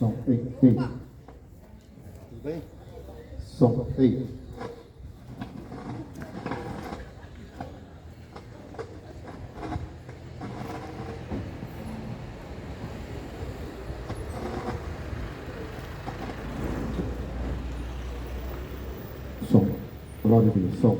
Som, ei, ei. Tudo bem? Som, ei. Som. Glória a Deus. Som.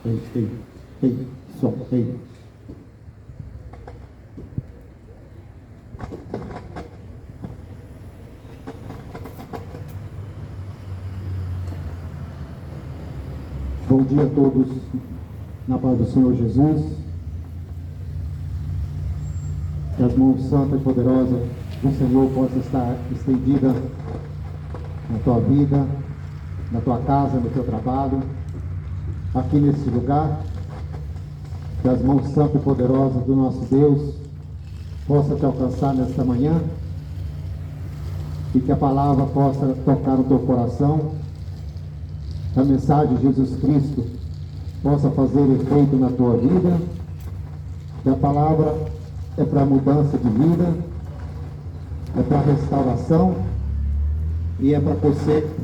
Ei, ei, ei, som, ei. Bom dia a todos, na paz do Senhor Jesus. Que as mãos santas e poderosas do Senhor possam estar estendidas na tua vida, na tua casa, no teu trabalho, aqui nesse lugar. Que as mãos santas e poderosas do nosso Deus possam te alcançar nesta manhã e que a palavra possa tocar no teu coração, que a mensagem de Jesus Cristo possa fazer efeito na tua vida, que a palavra é para mudança de vida, é para restauração e é para conserto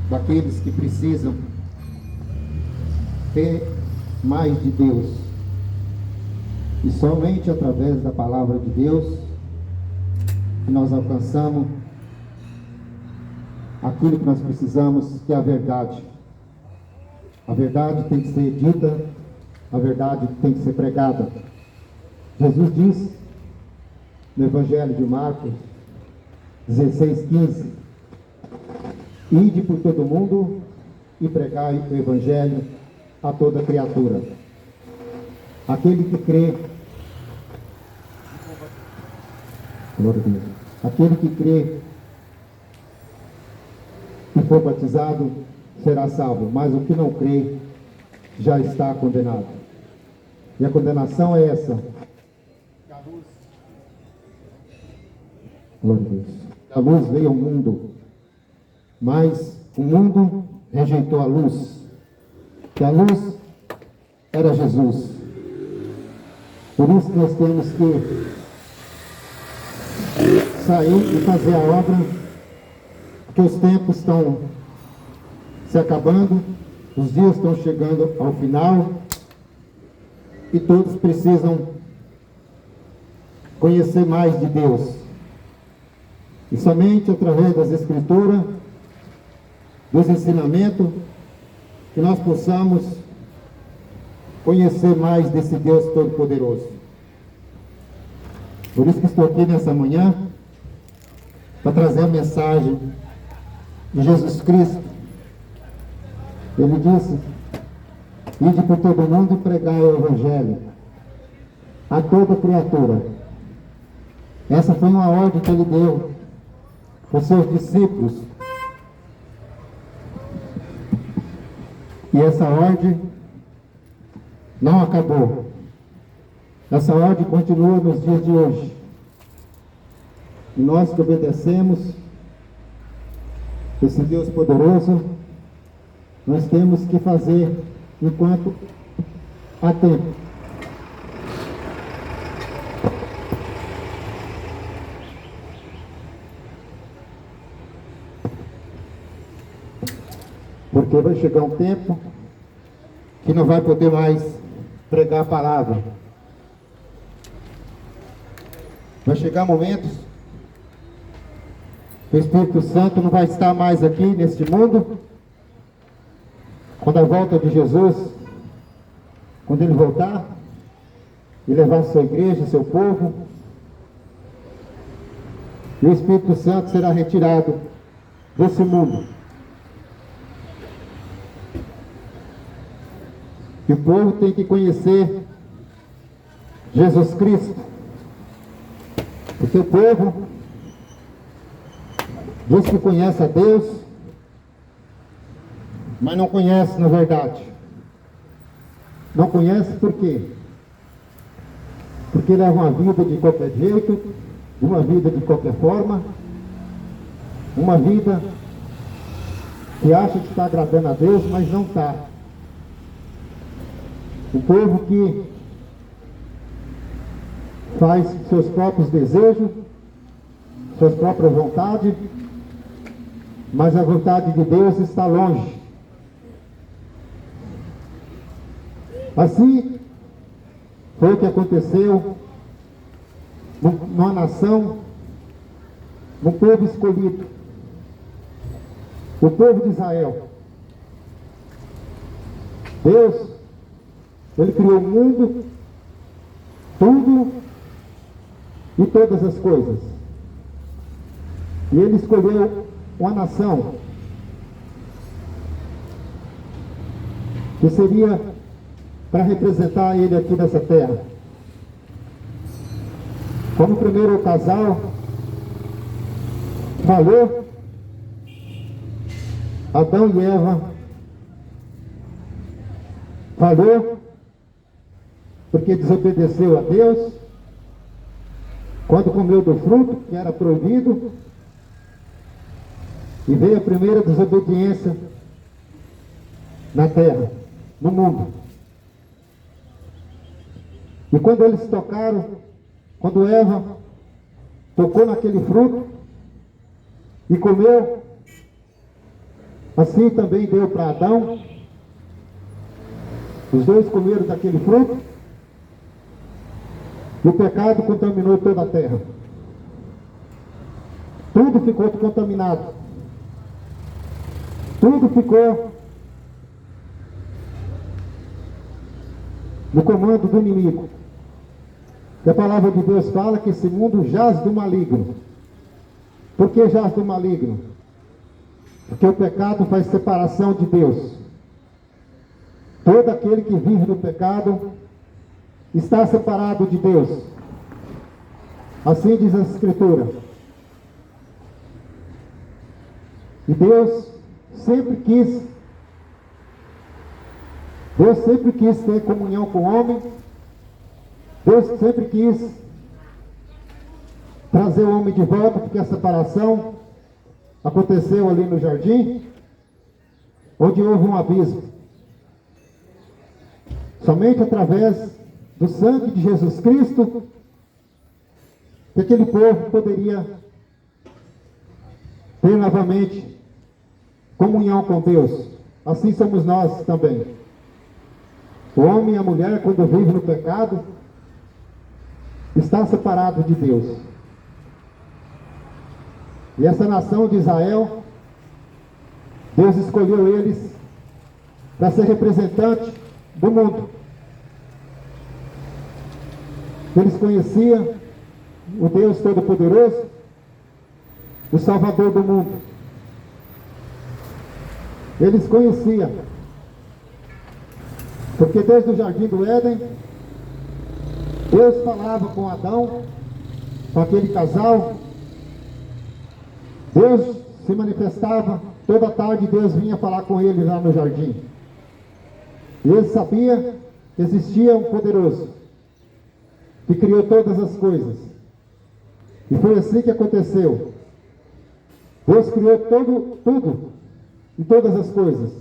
daqueles que precisam ter mais de Deus. E somente através da palavra de Deus que nós alcançamos aquilo que nós precisamos, que é a verdade. A verdade tem que ser dita, a verdade tem que ser pregada. Jesus diz no Evangelho de Marcos 16:15: ide por todo mundo e pregai o Evangelho a toda criatura. Aquele que crê, glória a Deus, aquele que crê e for batizado será salvo, mas o que não crê já está condenado. E a condenação é essa: glória a Deus. A luz veio ao mundo, mas o mundo rejeitou a luz. Que a luz era Jesus. Por isso que nós temos que sair e fazer a obra, porque os tempos estão se acabando, os dias estão chegando ao final e todos precisam conhecer mais de Deus. E somente através das Escrituras, dos ensinamentos, que nós possamos conhecer mais desse Deus Todo-Poderoso. Por isso que estou aqui nessa manhã, para trazer a mensagem de Jesus Cristo. Ele disse: ide por todo mundo e pregai o Evangelho a toda criatura. Essa foi uma ordem que ele deu para os seus discípulos. E essa ordem não acabou. Essa ordem continua nos dias de hoje. E nós que obedecemos esse Deus poderoso, nós temos que fazer enquanto há tempo. Porque vai chegar um tempo que não vai poder mais pregar a palavra. Vai chegar momentos que o Espírito Santo não vai estar mais aqui neste mundo. Quando a volta de Jesus, quando ele voltar e levar sua igreja, seu povo, e o Espírito Santo será retirado desse mundo. E o povo tem que conhecer Jesus Cristo. Porque o povo diz que conhece a Deus, mas não conhece na verdade. Não conhece por quê? porque leva uma vida de qualquer jeito, uma vida de qualquer forma, uma vida que acha que está agradando a Deus, mas não está. O povo que faz seus próprios desejos, suas próprias vontades, mas a vontade de Deus está longe. Assim foi o que aconteceu numa nação, num povo escolhido, o povo de Israel. Deus, Ele criou o mundo, tudo e todas as coisas. E Ele escolheu uma nação que seria para representar Ele aqui nessa terra. Como o primeiro casal falou, Adão e Eva falhou porque desobedeceu a Deus quando comeu do fruto que era proibido, e veio a primeira desobediência na terra, no mundo. E quando eles tocaram, quando Eva tocou naquele fruto e comeu, assim também deu para Adão. Os dois comeram daquele fruto e o pecado contaminou toda a terra. Tudo ficou contaminado. Tudo ficou no comando do inimigo. E a palavra de Deus fala que esse mundo jaz do maligno. Por que jaz do maligno? Porque o pecado faz separação de Deus. Todo aquele que vive no pecado está separado de Deus. Assim diz a Escritura. E Deus sempre quis ter comunhão com o homem. Deus sempre quis trazer o homem de volta, porque a separação aconteceu ali no jardim, onde houve um abismo. Somente através do sangue de Jesus Cristo que aquele povo poderia ter novamente comunhão com Deus. Assim somos nós também. O homem e a mulher, quando vivem no pecado, está separado de Deus. E essa nação de Israel, Deus escolheu eles para ser representante do mundo. Eles conheciam o Deus Todo-Poderoso, o Salvador do mundo. Eles conheciam, porque desde o jardim do Éden, Deus falava com Adão, com aquele casal. Deus se manifestava, toda tarde Deus vinha falar com eles lá no jardim. E ele sabia que existia um poderoso, que criou todas as coisas. E foi assim que aconteceu. Deus criou tudo e todas as coisas.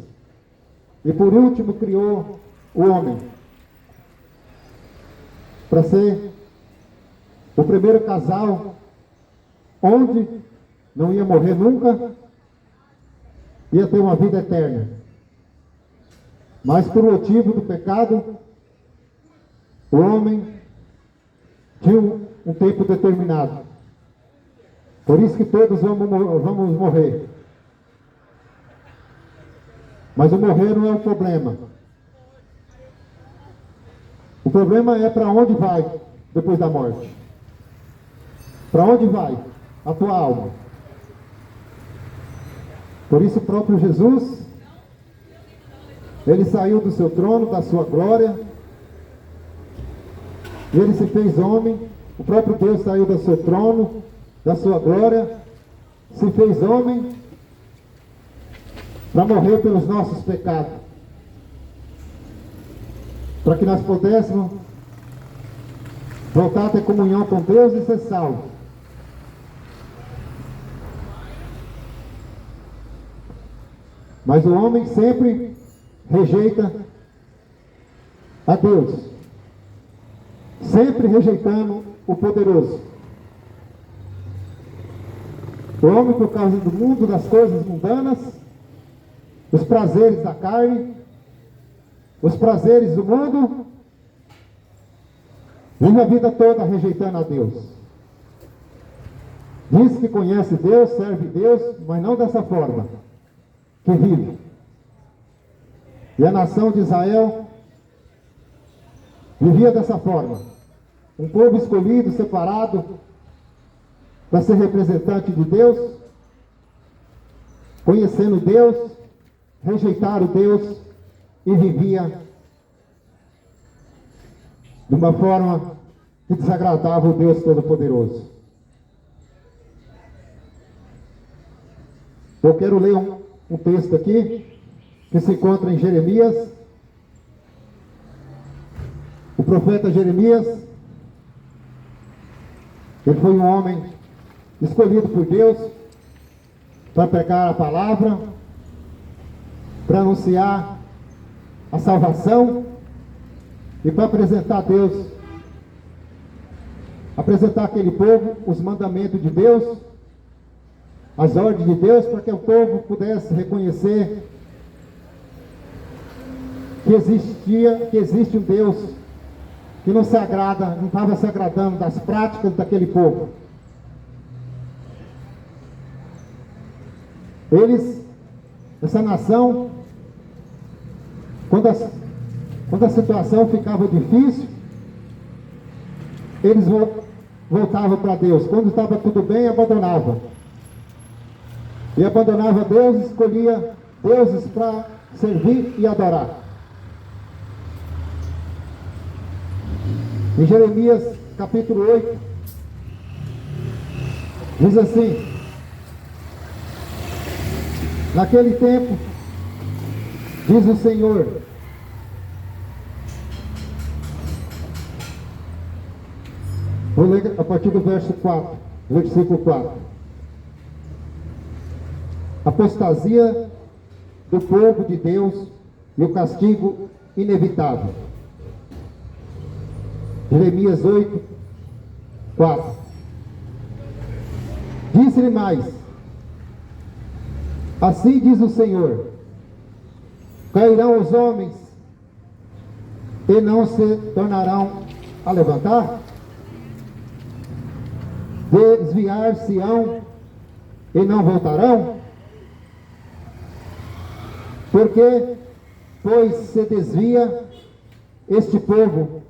E por último criou o homem, para ser o primeiro casal onde não ia morrer nunca, ia ter uma vida eterna. Mas por motivo do pecado, o homem tinha um tempo determinado. Por isso que todos vamos morrer. Mas o morrer não é o problema. O problema é para onde vai depois da morte. Para onde vai a tua alma? Por isso o próprio Jesus, ele saiu do seu trono, da sua glória, e ele se fez homem. O próprio Deus saiu do seu trono, da sua glória, se fez homem para morrer pelos nossos pecados, para que nós pudéssemos voltar a ter comunhão com Deus e ser salvo. Mas o homem sempre rejeita a Deus, sempre rejeitando o poderoso. O homem, por causa do mundo, das coisas mundanas, os prazeres da carne, os prazeres do mundo, vive a vida toda rejeitando a Deus. Diz que conhece Deus, serve Deus, mas não dessa forma que vive. E a nação de Israel vivia dessa forma. Um povo escolhido, separado, para ser representante de Deus, conhecendo Deus, rejeitaram Deus e vivia de uma forma que desagradava o Deus Todo-Poderoso. Eu quero ler um texto aqui, que se encontra em Jeremias. O profeta Jeremias, ele foi um homem escolhido por Deus para pregar a palavra, para anunciar a salvação e para apresentar a Deus, apresentar àquele povo os mandamentos de Deus, as ordens de Deus, para que o povo pudesse reconhecer que existe um Deus que não se agrada, não estava se agradando das práticas daquele povo. Essa nação, quando a situação ficava difícil, eles voltavam para Deus. Quando estava tudo bem, abandonavam. E abandonava Deus, escolhia deuses para servir e adorar. Em Jeremias capítulo 8, diz assim: naquele tempo, diz o Senhor, vou ler a partir do versículo 4. Apostasia do povo de Deus e o castigo inevitável. Jeremias 8, 4. Disse-lhe mais: assim diz o Senhor, cairão os homens e não se tornarão a levantar? Desviar-se-ão e não voltarão? Porque, pois se desvia este povo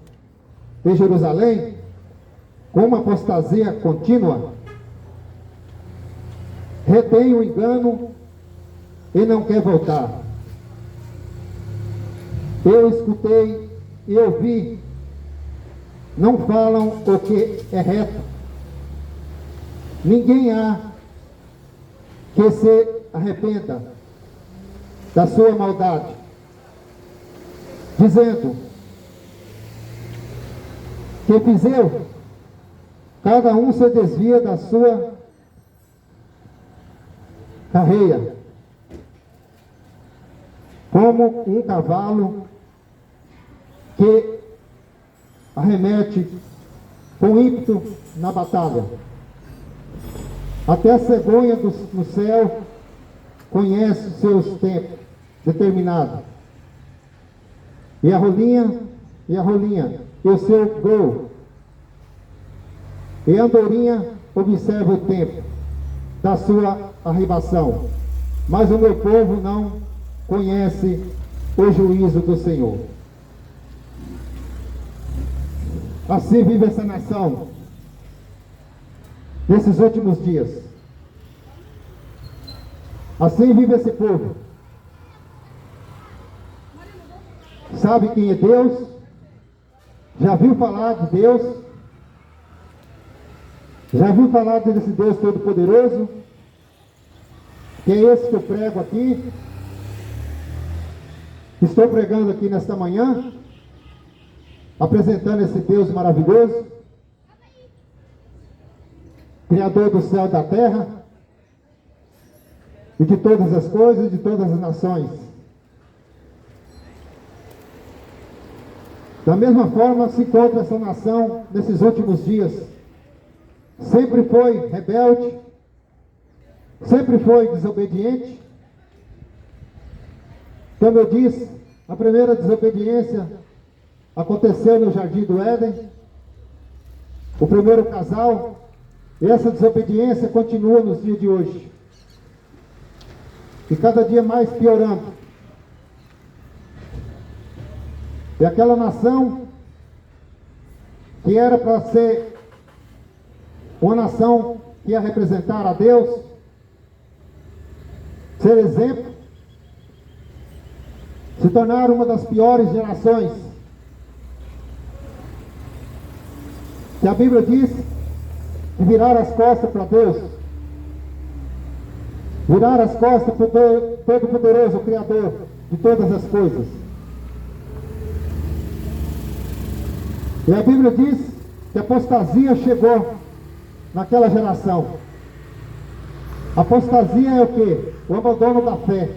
de Jerusalém com uma apostasia contínua, retém o engano e não quer voltar. Eu escutei e ouvi, não falam o que é reto. Ninguém há que se arrependa da sua maldade, dizendo que fizeram, cada um se desvia da sua carreira, como um cavalo que arremete com ímpeto na batalha. Até a cegonha no céu conhece os seus tempos determinados. E a rolinha, e o seu gol. E a andorinha observa o tempo da sua arribação. Mas o meu povo não conhece o juízo do Senhor. Assim vive essa nação nesses últimos dias. Assim vive esse povo. Sabe quem é Deus? Já viu falar de Deus? Já viu falar desse Deus Todo-Poderoso? Que é esse que eu prego aqui? Estou pregando aqui nesta manhã, apresentando esse Deus maravilhoso, Criador do céu e da terra, e de todas as coisas, de todas as nações. Da mesma forma se encontra essa nação nesses últimos dias. Sempre foi rebelde, sempre foi desobediente. Como eu disse, a primeira desobediência aconteceu no Jardim do Éden, o primeiro casal, e essa desobediência continua nos dias de hoje, e cada dia mais piorando. E aquela nação que era para ser uma nação que ia representar a Deus, ser exemplo, se tornaram uma das piores gerações. Que a Bíblia diz que viraram as costas para Deus, viraram as costas para o Todo-Poderoso, o Criador de todas as coisas. E a Bíblia diz que a apostasia chegou naquela geração. Apostasia é o quê? O abandono da fé.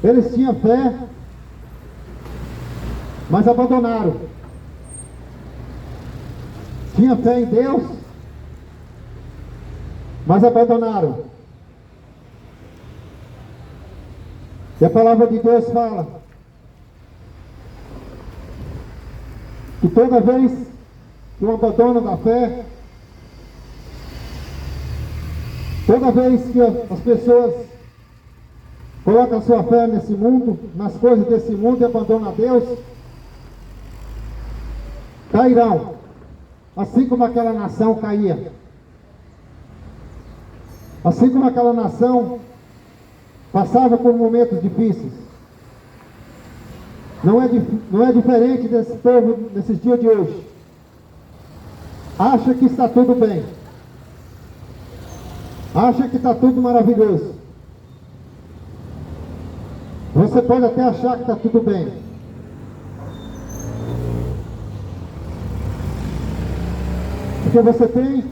Eles tinham fé, mas abandonaram. Tinha fé em Deus, mas abandonaram. E a palavra de Deus fala que toda vez que um abandono da fé, toda vez que as pessoas colocam sua fé nesse mundo, nas coisas desse mundo, e abandonam a Deus, cairão, assim como aquela nação caía, assim como aquela nação passava por momentos difíceis. Não é diferente desse povo nesses dias de hoje. Acha que está tudo bem, acha que está tudo maravilhoso. Você pode até achar que está tudo bem, porque você tem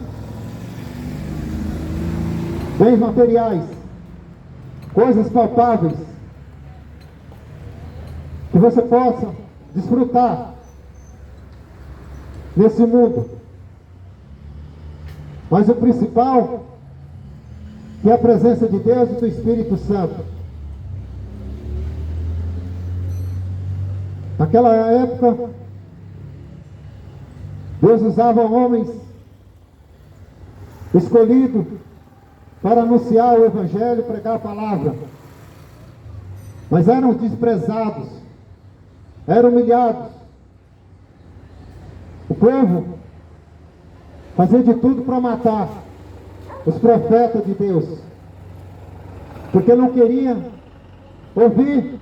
bens materiais, coisas palpáveis, que você possa desfrutar nesse mundo. Mas o principal, que é a presença de Deus e do Espírito Santo. Naquela época, Deus usava homens escolhidos para anunciar o Evangelho, pregar a palavra. Mas eram desprezados, eram humilhados. O povo fazia de tudo para matar os profetas de Deus, porque não queria ouvir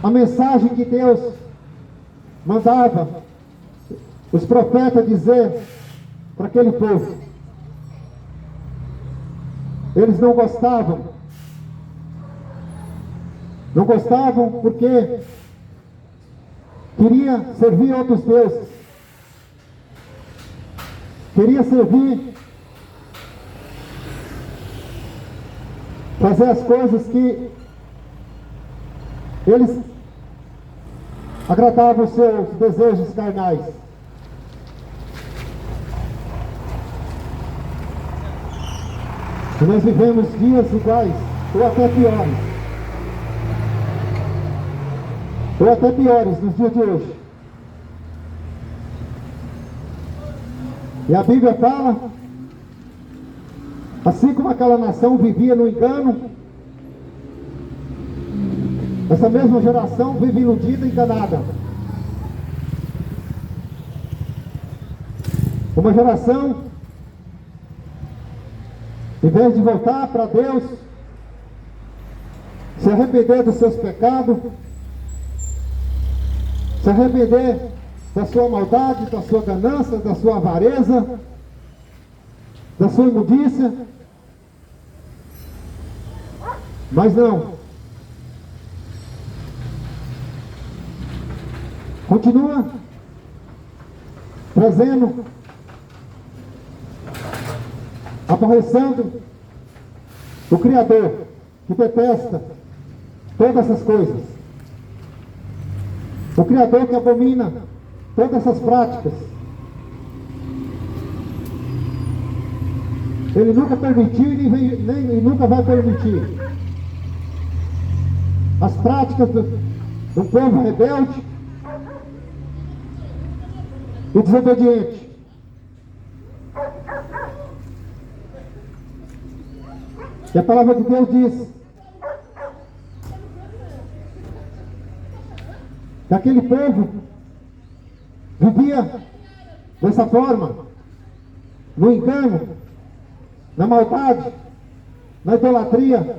a mensagem que Deus mandava os profetas dizer para aquele povo. Eles não gostavam porque queria servir outros deuses, queria servir, fazer as coisas que eles agradavam os seus desejos carnais. E nós vivemos dias iguais, ou até piores nos dias de hoje. E a Bíblia fala, assim como aquela nação vivia no engano, essa mesma geração vive iludida e enganada. Uma geração, em vez de voltar para Deus, se arrepender dos seus pecados, se arrepender da sua maldade, da sua ganância, da sua avareza, da sua imundícia, mas não. Continua trazendo aborrecendo o Criador, que detesta todas essas coisas. O Criador que abomina todas essas práticas. Ele nunca permitiu e nunca vai permitir as práticas do povo rebelde e desobediente. E a palavra de Deus diz que aquele povo vivia dessa forma, no engano, na maldade, na idolatria,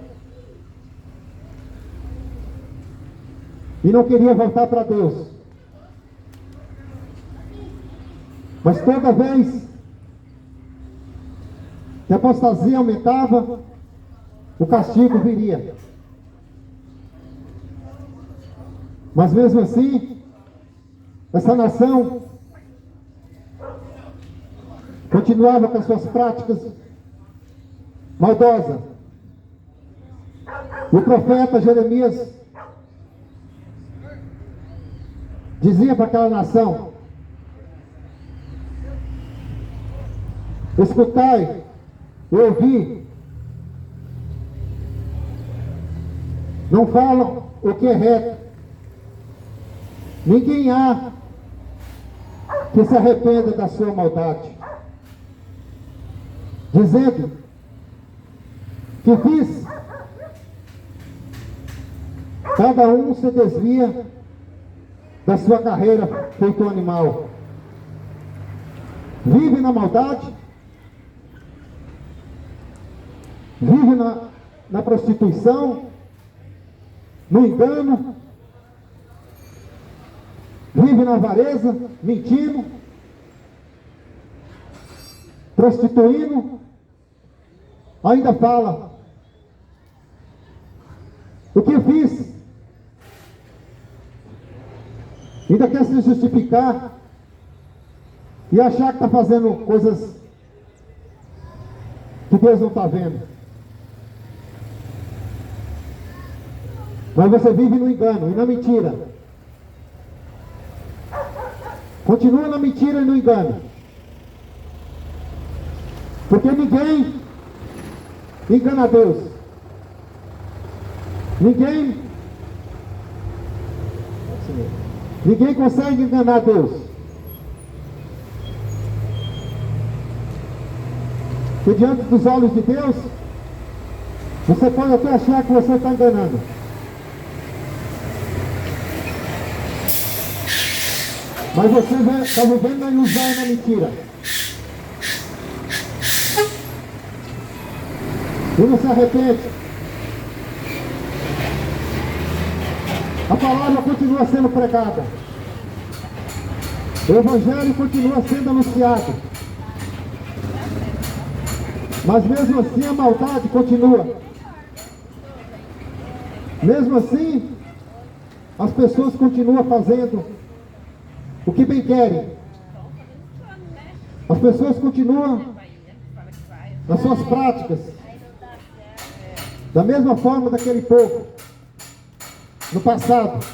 e não queria voltar para Deus. Mas toda vez que a apostasia aumentava, o castigo viria. Mas mesmo assim, essa nação continuava com as suas práticas maldosas. O profeta Jeremias dizia para aquela nação: escutai e ouvi, não falam o que é reto, ninguém há que se arrependa da sua maldade, dizendo que fiz, cada um se desvia da sua carreira feito um animal, vive na maldade, vive na prostituição, no engano, vive na avareza, mentindo, prostituindo, ainda fala: o que eu fiz? Ainda quer se justificar e achar que está fazendo coisas que Deus não está vendo. Mas você vive no engano e na mentira. Continua na mentira e no engano. Porque ninguém engana Deus. Ninguém consegue enganar Deus. Porque diante dos olhos de Deus, você pode até achar que você está enganando. Mas você está vivendo na ilusão e na mentira. E não se arrepende. A palavra continua sendo pregada. O Evangelho continua sendo anunciado. Mas mesmo assim a maldade continua. Mesmo assim, as pessoas continuam fazendo o que bem querem. As pessoas continuam nas suas práticas, da mesma forma daquele povo no passado.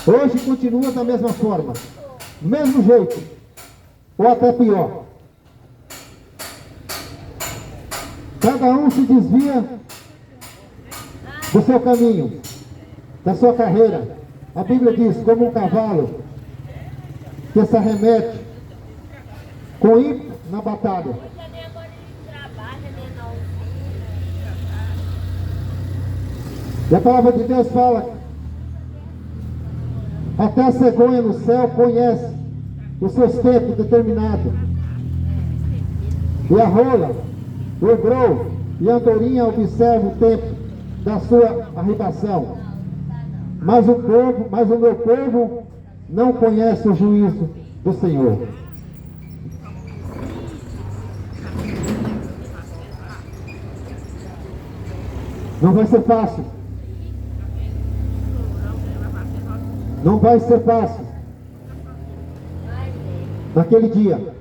Hoje continua da mesma forma, do mesmo jeito, ou até pior. Cada um se desvia do seu caminho, da sua carreira. A Bíblia diz: como um cavalo que se arremete com ímpeto na batalha. E a palavra de Deus fala: até a cegonha no céu conhece os seus tempos determinados, e a rola, o grou e a andorinha observam o tempo da sua arribação. Mas o meu povo não conhece o juízo do Senhor. Não vai ser fácil. Não vai ser fácil. Naquele dia.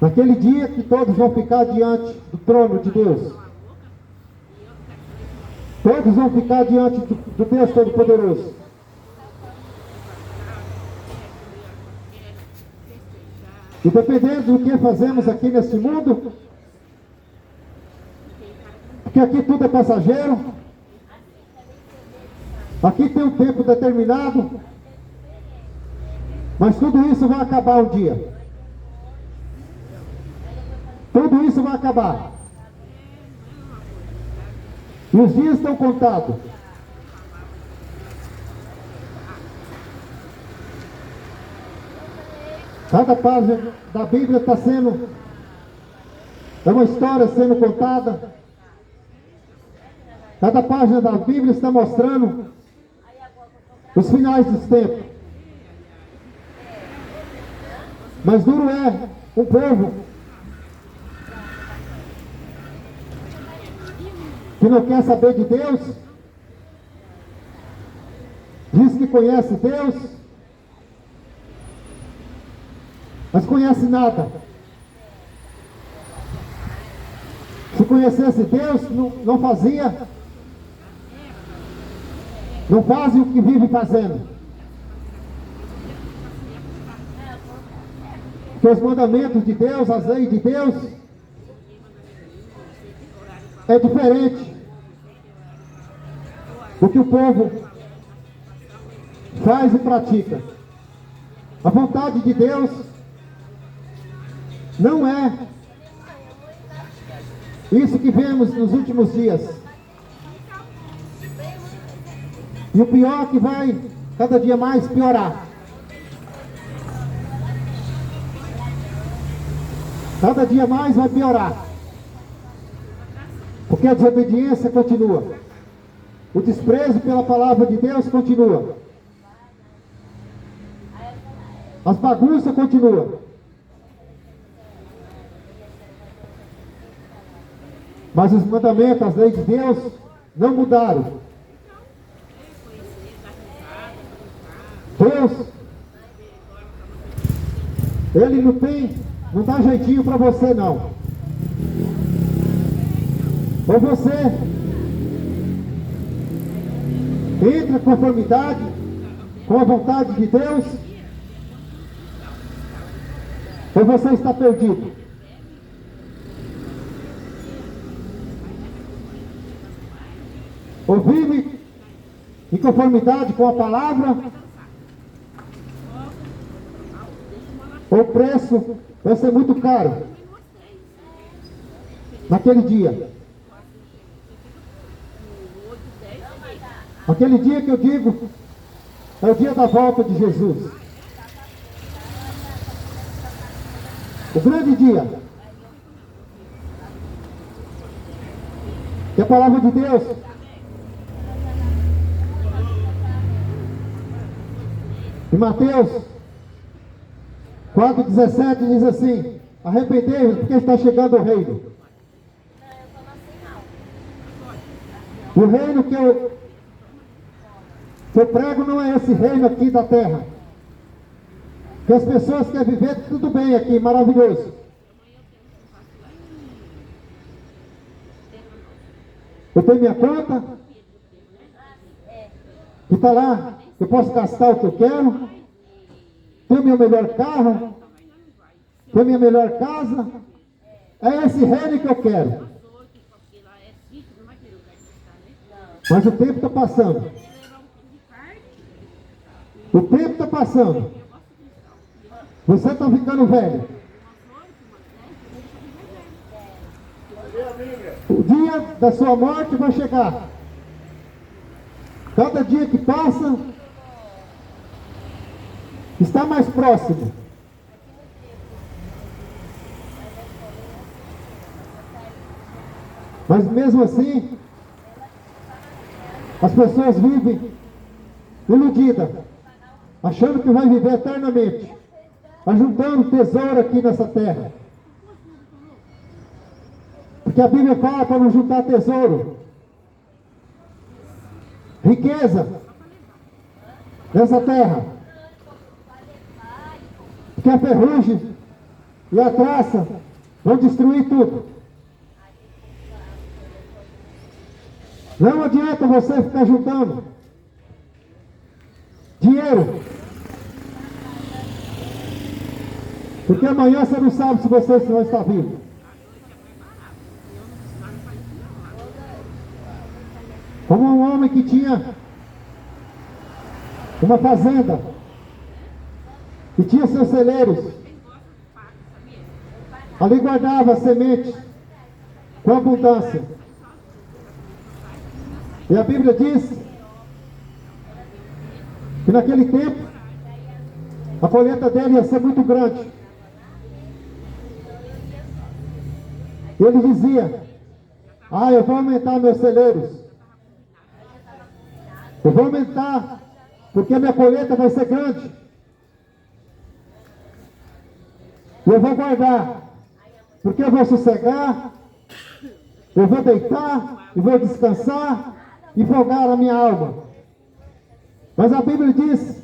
Naquele dia que todos vão ficar diante do trono de Deus. Todos vão ficar diante do Deus Todo-Poderoso. E dependendo do que fazemos aqui nesse mundo, porque aqui tudo é passageiro, aqui tem um tempo determinado, mas tudo isso vai acabar um dia. Tudo isso vai acabar. E os dias estão contados. Cada página da Bíblia está sendo, é uma história sendo contada. Cada página da Bíblia está mostrando os finais dos tempos. Mas duro é um povo que não quer saber de Deus, diz que conhece Deus, mas conhece nada. Se conhecesse Deus, não fazia, não faz o que vive fazendo. Porque os mandamentos de Deus, as leis de Deus, é diferente do que o povo faz e pratica. A vontade de Deus não é isso que vemos nos últimos dias. E o pior é que vai cada dia mais piorar. Cada dia mais vai piorar. Porque a desobediência continua. O desprezo pela palavra de Deus continua. As bagunças continuam. Mas os mandamentos, as leis de Deus não mudaram. Deus, Ele não dá jeitinho para você não. Ou você entra em conformidade com a vontade de Deus, ou você está perdido. Ou vive em conformidade com a palavra, ou o preço vai ser muito caro naquele dia. Aquele dia que eu digo é o dia da volta de Jesus. O grande dia. Que a palavra de Deus em Mateus 4,17 diz assim: arrependei-vos, porque está chegando o reino. O reino que eu prego não é esse reino aqui da terra. Que as pessoas querem viver tudo bem aqui, maravilhoso. Eu tenho minha conta, que está lá, eu posso gastar o que eu quero, tenho meu melhor carro, tenho minha melhor casa. É esse reino que eu quero. Mas o tempo está passando. O tempo está passando. Você está ficando velho. O dia da sua morte vai chegar. Cada dia que passa está mais próximo. Mas mesmo assim, as pessoas vivem iludidas, achando que vai viver eternamente, ajuntando tesouro aqui nessa terra. Porque a Bíblia fala para não juntar tesouro, riqueza nessa terra. Porque a ferrugem e a traça vão destruir tudo. Não adianta você ficar juntando dinheiro, porque amanhã você não sabe se você vai estar vivo. Como um homem que tinha uma fazenda, que tinha seus celeiros, ali guardava semente com abundância. E a Bíblia diz que naquele tempo a colheita dele ia ser muito grande. E ele dizia: eu vou aumentar meus celeiros. Eu vou aumentar, porque a minha colheita vai ser grande. E eu vou guardar, porque eu vou sossegar, eu vou deitar, eu vou descansar e folgar a minha alma. Mas a Bíblia diz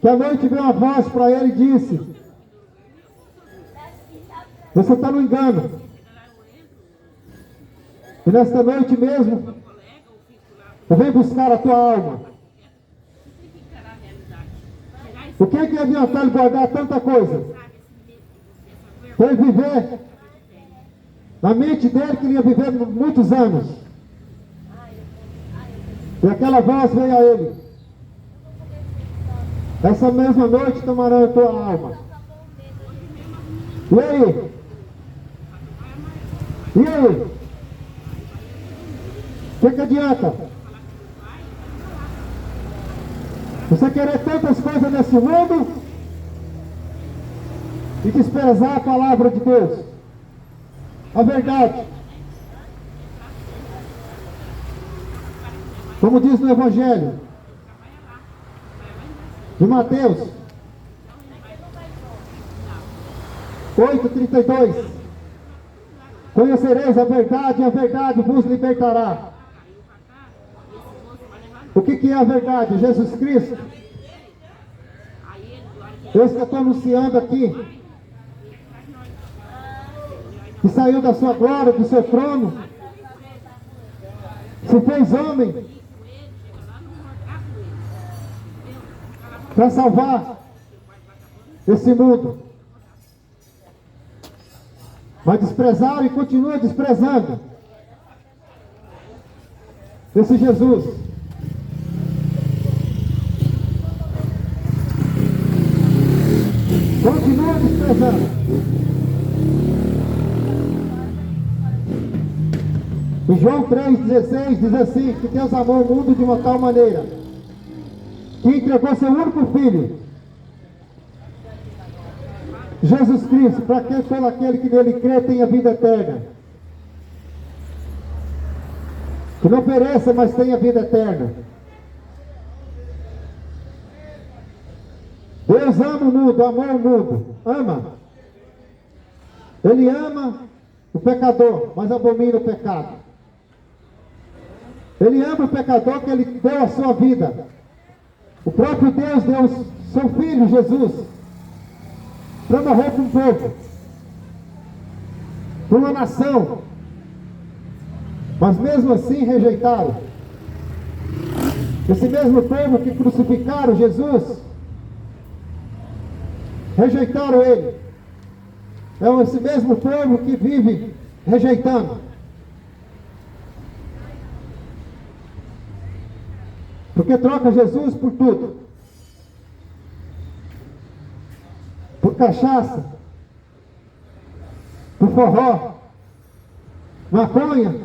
que à noite veio uma voz para ele e disse: você está no engano. E nesta noite mesmo, eu venho buscar a tua alma. O que é que adianta ele guardar tanta coisa? Foi viver na mente dele que ele ia viver muitos anos. E aquela voz veio a ele: essa mesma noite tomarão a tua alma. E aí? E aí? O que adianta? Você querer tantas coisas nesse mundo e desprezar a palavra de Deus, a verdade. Como diz no Evangelho de Mateus 8:32, conhecereis a verdade e a verdade vos libertará. O que é a verdade? Jesus Cristo. Esse que eu estou anunciando aqui, que saiu da sua glória, do seu trono, se fez homem para salvar esse mundo. Mas desprezaram e continuam desprezando esse Jesus. Continua desprezando. E João 3,16 diz assim: que Deus amou o mundo de uma tal maneira que entregou seu único Filho, Jesus Cristo, para que todo aquele que nele crê tenha vida eterna. Que não pereça, mas tenha vida eterna. Deus ama o mundo, amou o mundo, ama. Ele ama o pecador, mas abomina o pecado. Ele ama o pecador que ele deu a sua vida. O próprio Deus deu o seu Filho, Jesus, para morrer para um povo, para uma nação. Mas mesmo assim rejeitaram. Esse mesmo povo que crucificaram Jesus, rejeitaram ele. É esse mesmo povo que vive rejeitando. Porque troca Jesus por tudo. Por cachaça, por forró, maconha,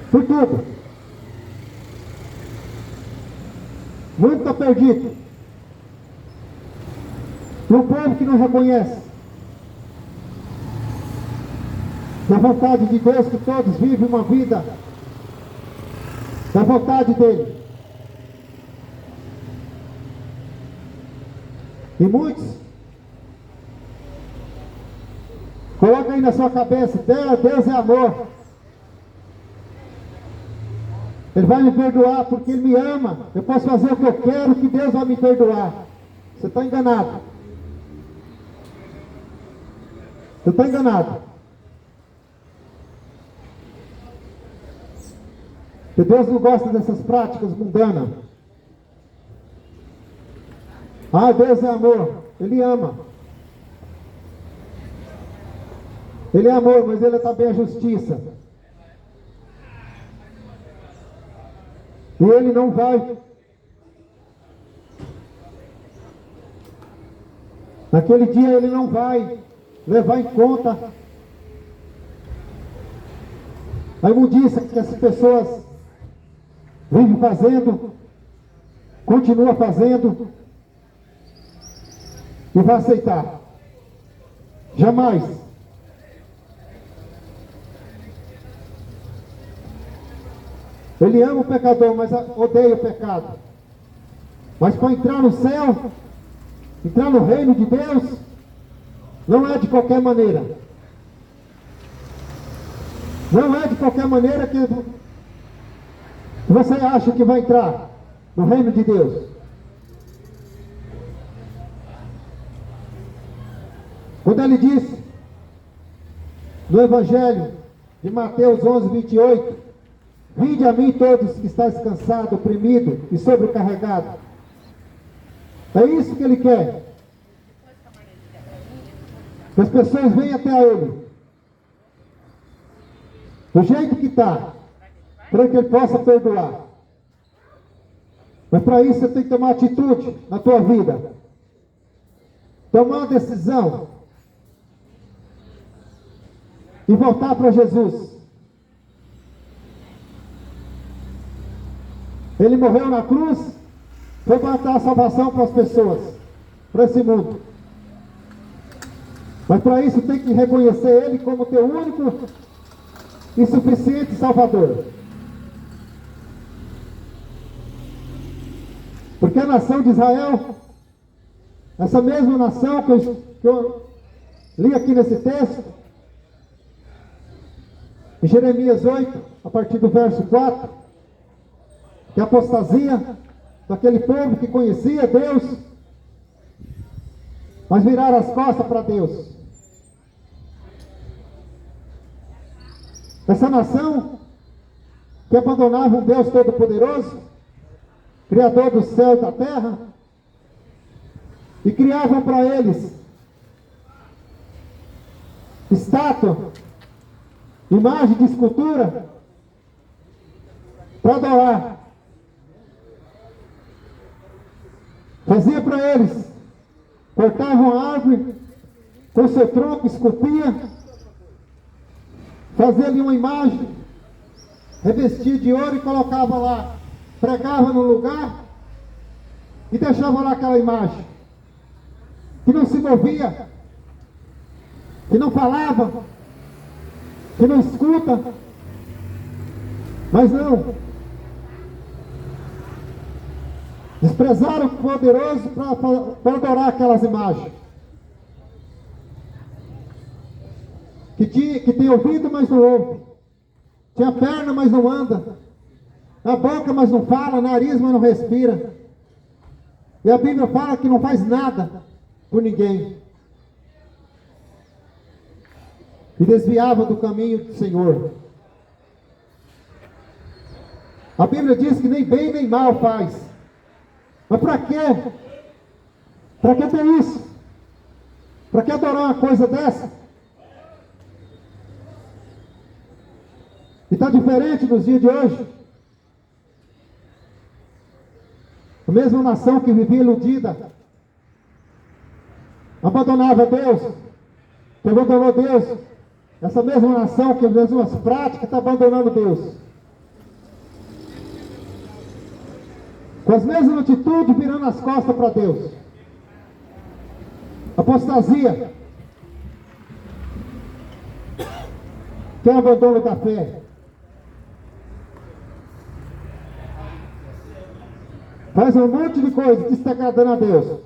por tudo. Muito está perdido. E um povo que não reconhece da vontade de Deus, que todos vivem uma vida da vontade dele. E muitos colocam aí na sua cabeça: Deus é amor, Ele vai me perdoar porque Ele me ama, eu posso fazer o que eu quero que Deus vai me perdoar. Você está enganado. Você está enganado. Porque Deus não gosta dessas práticas mundanas. Ah, Deus é amor. Ele ama. Ele é amor, mas Ele é também a justiça. E Ele não vai. Naquele dia Ele não vai levar em conta a imundícia que as pessoas vivem fazendo, continua fazendo, e vai aceitar. Jamais. Ele ama o pecador, mas odeia o pecado. Mas para entrar no céu, entrar no reino de Deus, não é de qualquer maneira. Não é de qualquer maneira que você acha que vai entrar no reino de Deus. Quando ele disse no Evangelho de Mateus 11:28, vinde a mim todos que estáis cansados, oprimidos e sobrecarregados. É isso que ele quer. Que as pessoas venham até Ele, do jeito que está, para que Ele possa perdoar. Mas para isso você tem que tomar atitude na tua vida. Tomar uma decisão. E voltar para Jesus. Ele morreu na cruz, foi para dar salvação para as pessoas, para esse mundo. Mas para isso tem que reconhecer Ele como teu único e suficiente Salvador. Porque a nação de Israel, essa mesma nação que eu li aqui nesse texto, em Jeremias 8, a partir do verso 4, que a apostasia daquele povo que conhecia Deus, mas viraram as costas para Deus. Essa nação que abandonava um Deus Todo-Poderoso, Criador do céu e da terra, e criavam para eles estátua, imagem de escultura, para adorar. Fazia para eles, cortavam a árvore com seu tronco, esculpia, fazia ali uma imagem, revestia de ouro e colocava lá, pregava no lugar e deixava lá aquela imagem, que não se movia, que não falava, que não escuta, mas não. Desprezaram o poderoso para adorar aquelas imagens. Que tem ouvido, mas não ouve. Tinha perna, mas não anda. A boca, mas não fala. Nariz, mas não respira. E a Bíblia fala que não faz nada por ninguém. E desviava do caminho do Senhor. A Bíblia diz que nem bem nem mal faz. Mas para quê? Para que ter isso? Para que adorar uma coisa dessa? E está diferente nos dias de hoje. A mesma nação que vivia iludida, abandonava Deus, que abandonou Deus. Essa mesma nação que fez umas práticas está abandonando Deus. Com as mesmas atitudes, virando as costas para Deus. Apostasia. Que é o abandono da fé. Faz um monte de coisa que está agradando a Deus.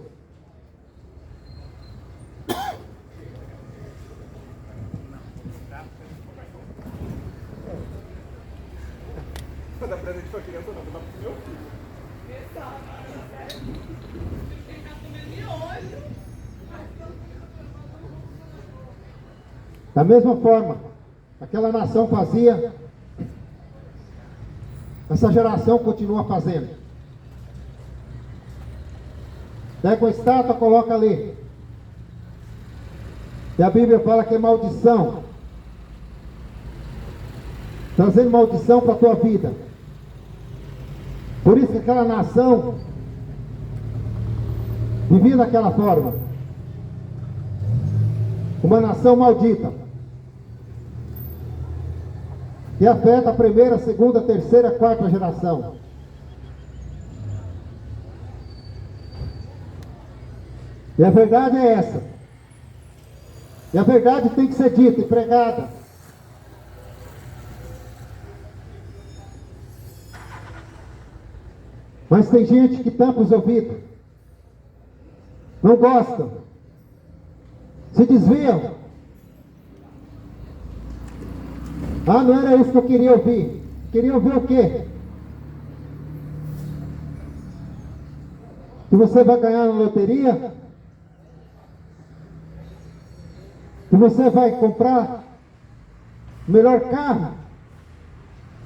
Dá presente pra criança, não, dá pro meu filho. Da mesma forma, aquela nação fazia, essa geração continua fazendo. Pega uma estátua, coloca ali. E a Bíblia fala que é maldição. Trazendo maldição para a tua vida. Por isso que aquela nação vivia daquela forma. Uma nação maldita. Que afeta a primeira, segunda, terceira, quarta geração. E a verdade é essa. E a verdade tem que ser dita e pregada. Mas tem gente que tampa os ouvidos. Não gostam. Se desviam. Ah, não era isso que eu queria ouvir. Queria ouvir o quê? Que você vai ganhar na loteria? Que você vai comprar o melhor carro?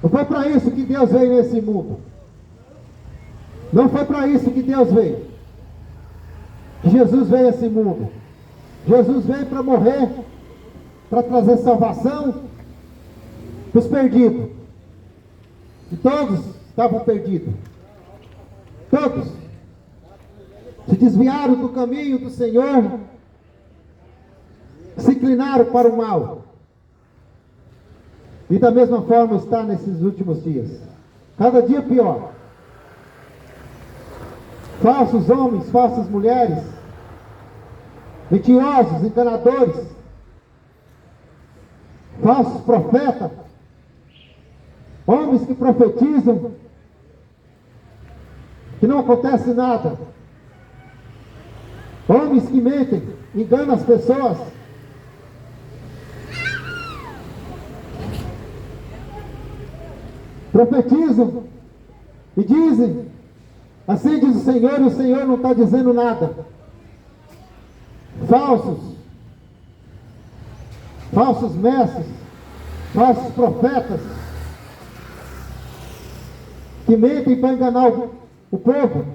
Não foi para isso que Deus veio nesse mundo. Não foi para isso que Deus veio. Que Jesus veio a esse mundo. Jesus veio para morrer, para trazer salvação para os perdidos. E todos estavam perdidos. Todos se desviaram do caminho do Senhor, se inclinaram para o mal. E da mesma forma está nesses últimos dias. Cada dia pior. Falsos homens, falsas mulheres, mentirosos, enganadores, falsos profetas, homens que profetizam, que não acontece nada, homens que mentem, enganam as pessoas, profetizam e dizem, assim diz o Senhor, e o Senhor não está dizendo nada. Falsos mestres, falsos profetas, que mentem para enganar o povo,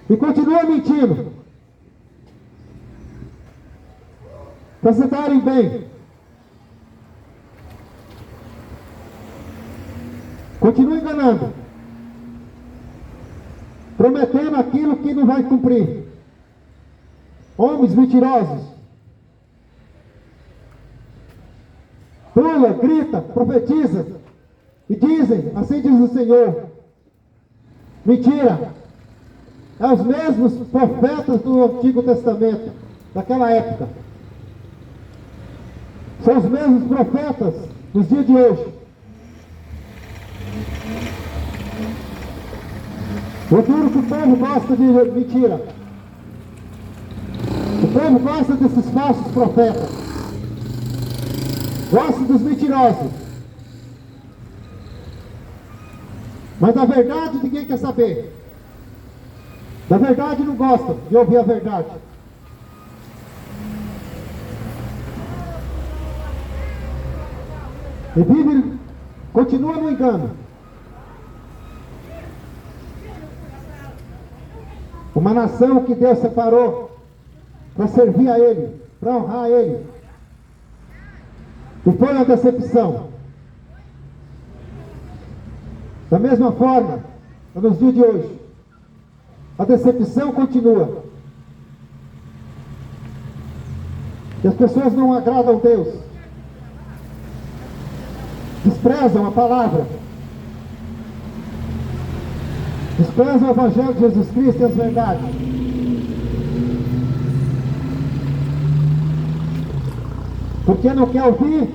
e continuam mentindo, para se darem bem. Continuam enganando, prometendo aquilo que não vai cumprir. Homens mentirosos. Pula, grita, profetiza e dizem, assim diz o Senhor. Mentira. É os mesmos profetas do Antigo Testamento, daquela época. São os mesmos profetas dos dias de hoje. O duro que o povo gosta de mentira. O povo gosta desses falsos profetas. Gosta dos mentirosos. Mas da verdade ninguém quer saber. Da verdade não gosta de ouvir a verdade. E vive, continua no engano. Uma nação que Deus separou para servir a Ele, para honrar a Ele. E foi uma decepção. Da mesma forma, nos dias de hoje, a decepção continua. E as pessoas não agradam a Deus. Desprezam a palavra. Desprezam o Evangelho de Jesus Cristo e as verdades. Porque não quer ouvir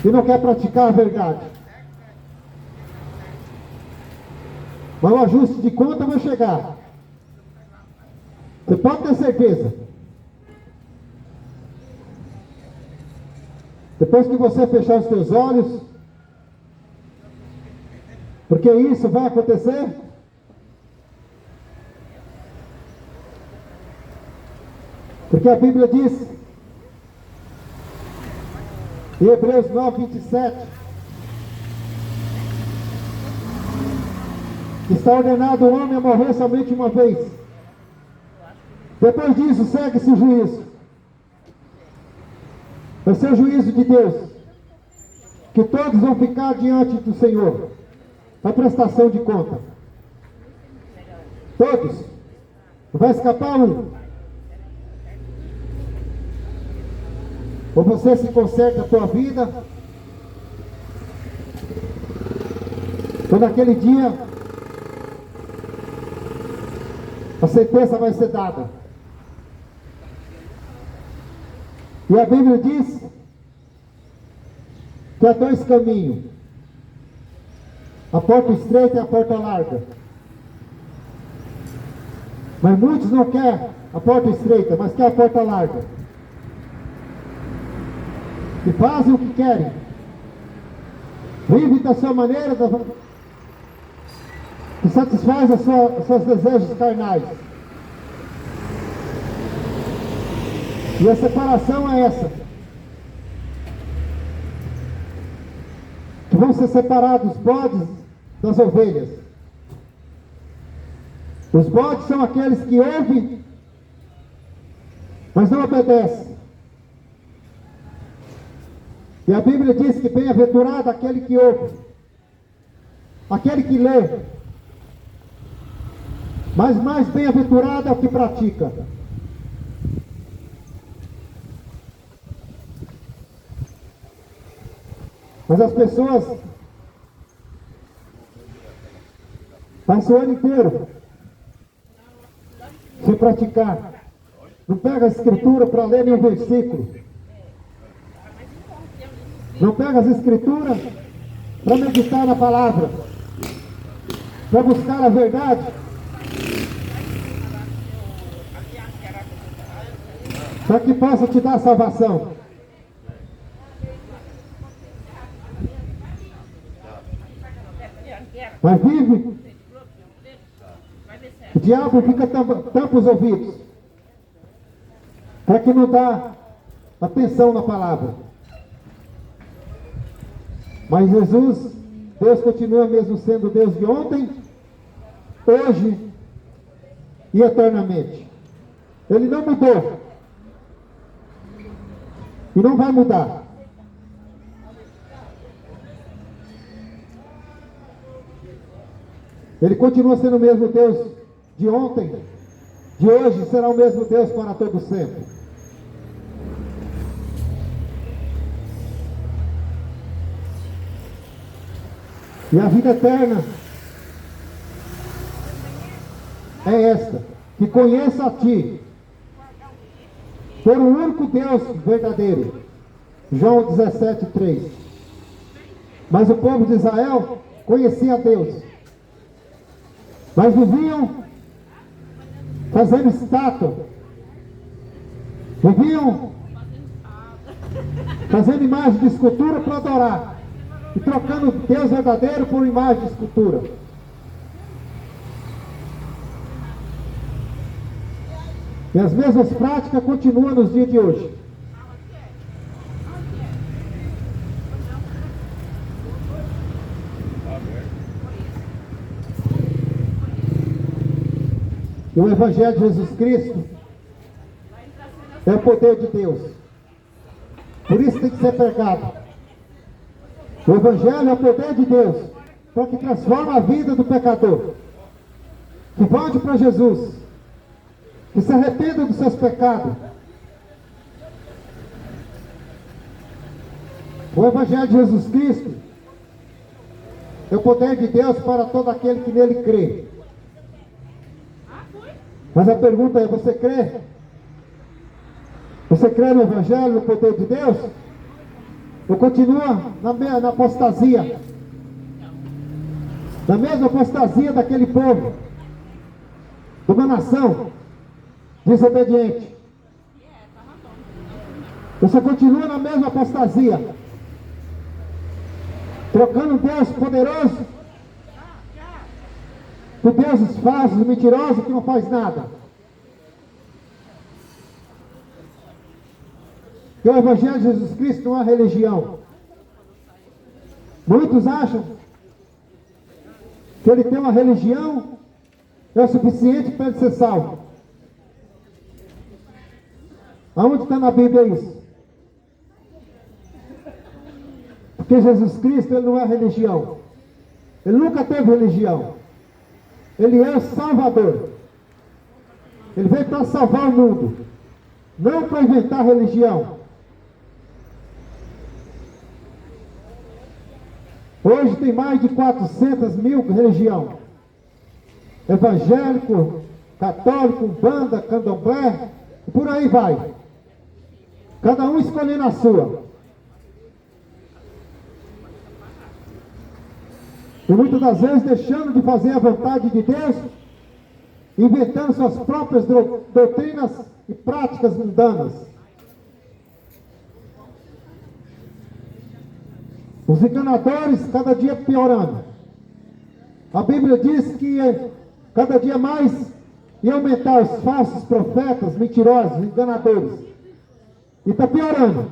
e não quer praticar a verdade. Mas o ajuste de conta vai chegar. Você pode ter certeza. Depois que você fechar os seus olhos, porque isso vai acontecer. Porque a Bíblia diz, em Hebreus 9, 27, que está ordenado o homem a morrer somente uma vez. Depois disso, segue-se o juízo. Vai ser o juízo de Deus, que todos vão ficar diante do Senhor, a prestação de conta. Todos. Não vai escapar um. Ou você se conserta a tua vida, ou naquele dia a sentença vai ser dada. E a Bíblia diz que há dois caminhos: a porta estreita e a porta larga. Mas muitos não querem a porta estreita, mas querem a porta larga. E fazem o que querem. Vivem da sua maneira, que satisfaz os seus desejos carnais. E a separação é essa. Que vão ser separados os bodes das ovelhas. Os bodes são aqueles que ouvem, mas não obedecem. E a Bíblia diz que bem-aventurado aquele que ouve, aquele que lê, mas mais bem-aventurado é o que pratica. Mas as pessoas passam o ano inteiro sem praticar. Não pega a escritura para ler nenhum versículo. Não pega as escrituras para meditar na palavra, para buscar a verdade. Para que possa te dar salvação. Mas vive. O diabo fica tampa os ouvidos, para que não dá atenção na palavra. Mas Jesus, Deus continua mesmo sendo Deus de ontem, hoje e eternamente. Ele não mudou. E não vai mudar. Ele continua sendo o mesmo Deus de ontem, de hoje, será o mesmo Deus para todo sempre. E a vida eterna é esta: que conheça a Ti, por um único Deus verdadeiro. João 17:3. Mas o povo de Israel conhecia a Deus, mas viviam fazendo estátua, viviam fazendo imagem de escultura para adorar, e trocando Deus verdadeiro por imagem de escultura. E as mesmas práticas continuam nos dias de hoje. E o Evangelho de Jesus Cristo é o poder de Deus. Por isso tem que ser pregado. O Evangelho é o poder de Deus, para que transforma a vida do pecador. Que volte para Jesus, que se arrependa dos seus pecados. O Evangelho de Jesus Cristo é o poder de Deus para todo aquele que nele crê. Mas a pergunta é: você crê? Você crê no Evangelho, no poder de Deus? Ou continua na apostasia? Na mesma apostasia daquele povo, de uma nação desobediente. Você continua na mesma apostasia, trocando um Deus poderoso por deuses falsos, mentirosos, que não faz nada. que o Evangelho de Jesus Cristo não é religião. Muitos acham que ele tem uma religião é o suficiente para ele ser salvo. Aonde está na Bíblia isso? Porque Jesus Cristo, ele não é religião. Ele nunca teve religião. Ele é o Salvador. Ele veio para salvar o mundo, não para inventar religião. Hoje tem mais de 400 mil religiões. Evangélico, católico, banda, candomblé, e por aí vai. Cada um escolhendo a sua. E muitas das vezes deixando de fazer a vontade de Deus, inventando suas próprias doutrinas e práticas mundanas. Os enganadores cada dia piorando. A Bíblia diz que cada dia mais ia aumentar os falsos profetas, mentirosos, enganadores. E está piorando.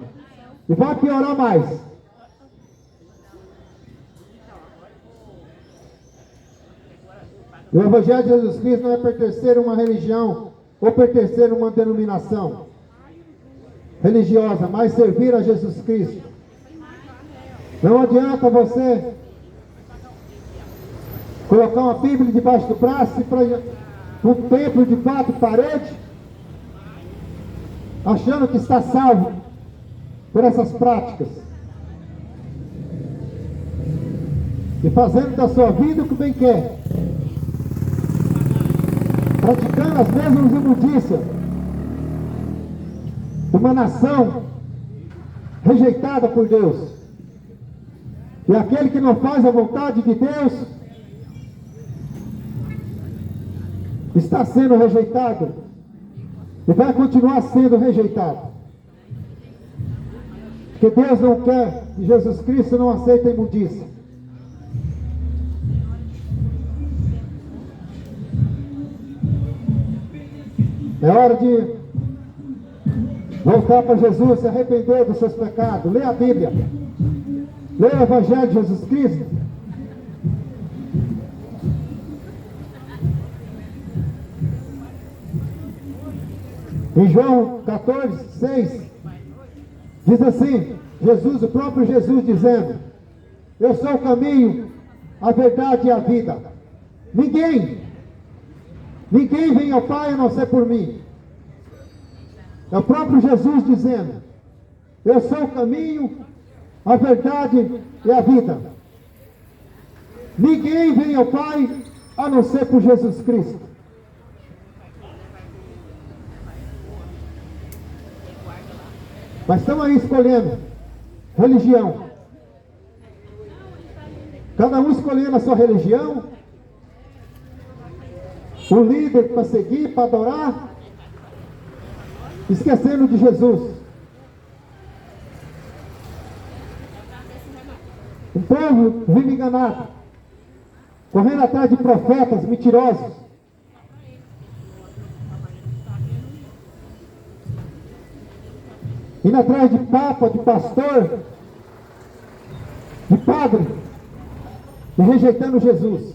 E vai piorar mais. E o Evangelho de Jesus Cristo não é pertencer a uma religião ou pertencer a uma denominação religiosa, mas servir a Jesus Cristo. Não adianta você colocar uma Bíblia debaixo do braço e ir para um templo de 4 paredes, achando que está salvo por essas práticas. E fazendo da sua vida o que bem quer. Praticando as mesmas imundícias de uma nação rejeitada por Deus. E aquele que não faz a vontade de Deus está sendo rejeitado e vai continuar sendo rejeitado. Porque Deus não quer, e Jesus Cristo não aceita a imundícia. É hora de voltar para Jesus, se arrepender dos seus pecados. Lê a Bíblia. Lê o Evangelho de Jesus Cristo. Em João 14, 6, diz assim, Jesus, o próprio Jesus dizendo, eu sou o caminho, a verdade e a vida. Ninguém vem ao Pai a não ser por mim. É o próprio Jesus dizendo, eu sou o caminho, a verdade e a vida. Ninguém vem ao Pai a não ser por Jesus Cristo. Mas estão aí escolhendo religião. Cada um escolhendo a sua religião. O líder para seguir, para adorar. Esquecendo de Jesus. O povo vive enganado. Correndo atrás de profetas mentirosos. Indo atrás de papa, de pastor, de padre, e rejeitando Jesus.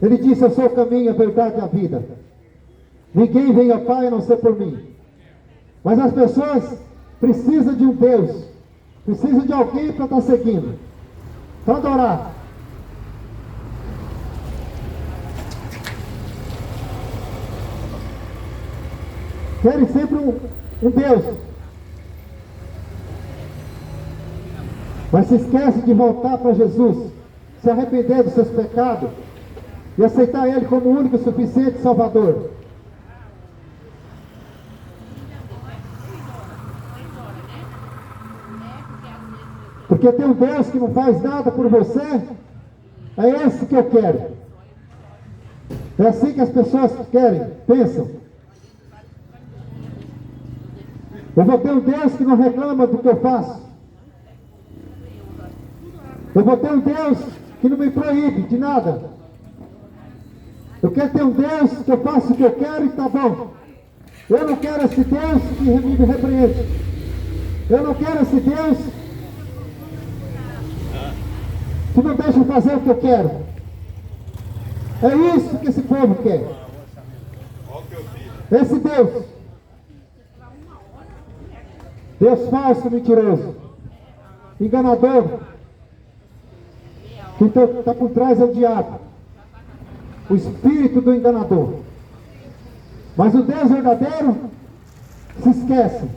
Ele disse, eu sou o caminho, a verdade e a vida. Ninguém vem ao Pai a não ser por mim. Mas as pessoas precisam de um Deus, precisam de alguém para estar seguindo, para adorar. Querem sempre um Deus. Mas se esquece de voltar para Jesus, se arrepender dos seus pecados e aceitar Ele como o único e suficiente Salvador. Porque tem um Deus que não faz nada por você, é esse que eu quero. É assim que as pessoas querem, pensam. Eu vou ter um Deus que não reclama do que eu faço. Eu vou ter um Deus que não me proíbe de nada. Eu quero ter um Deus que eu faço o que eu quero e tá bom. Eu não quero esse Deus que me repreende. Eu não quero esse Deus que não deixa eu fazer o que eu quero. É isso que esse povo quer. Esse Deus falso, mentiroso, enganador, que está por trás é o diabo, o espírito do enganador. Mas o Deus verdadeiro se esquece.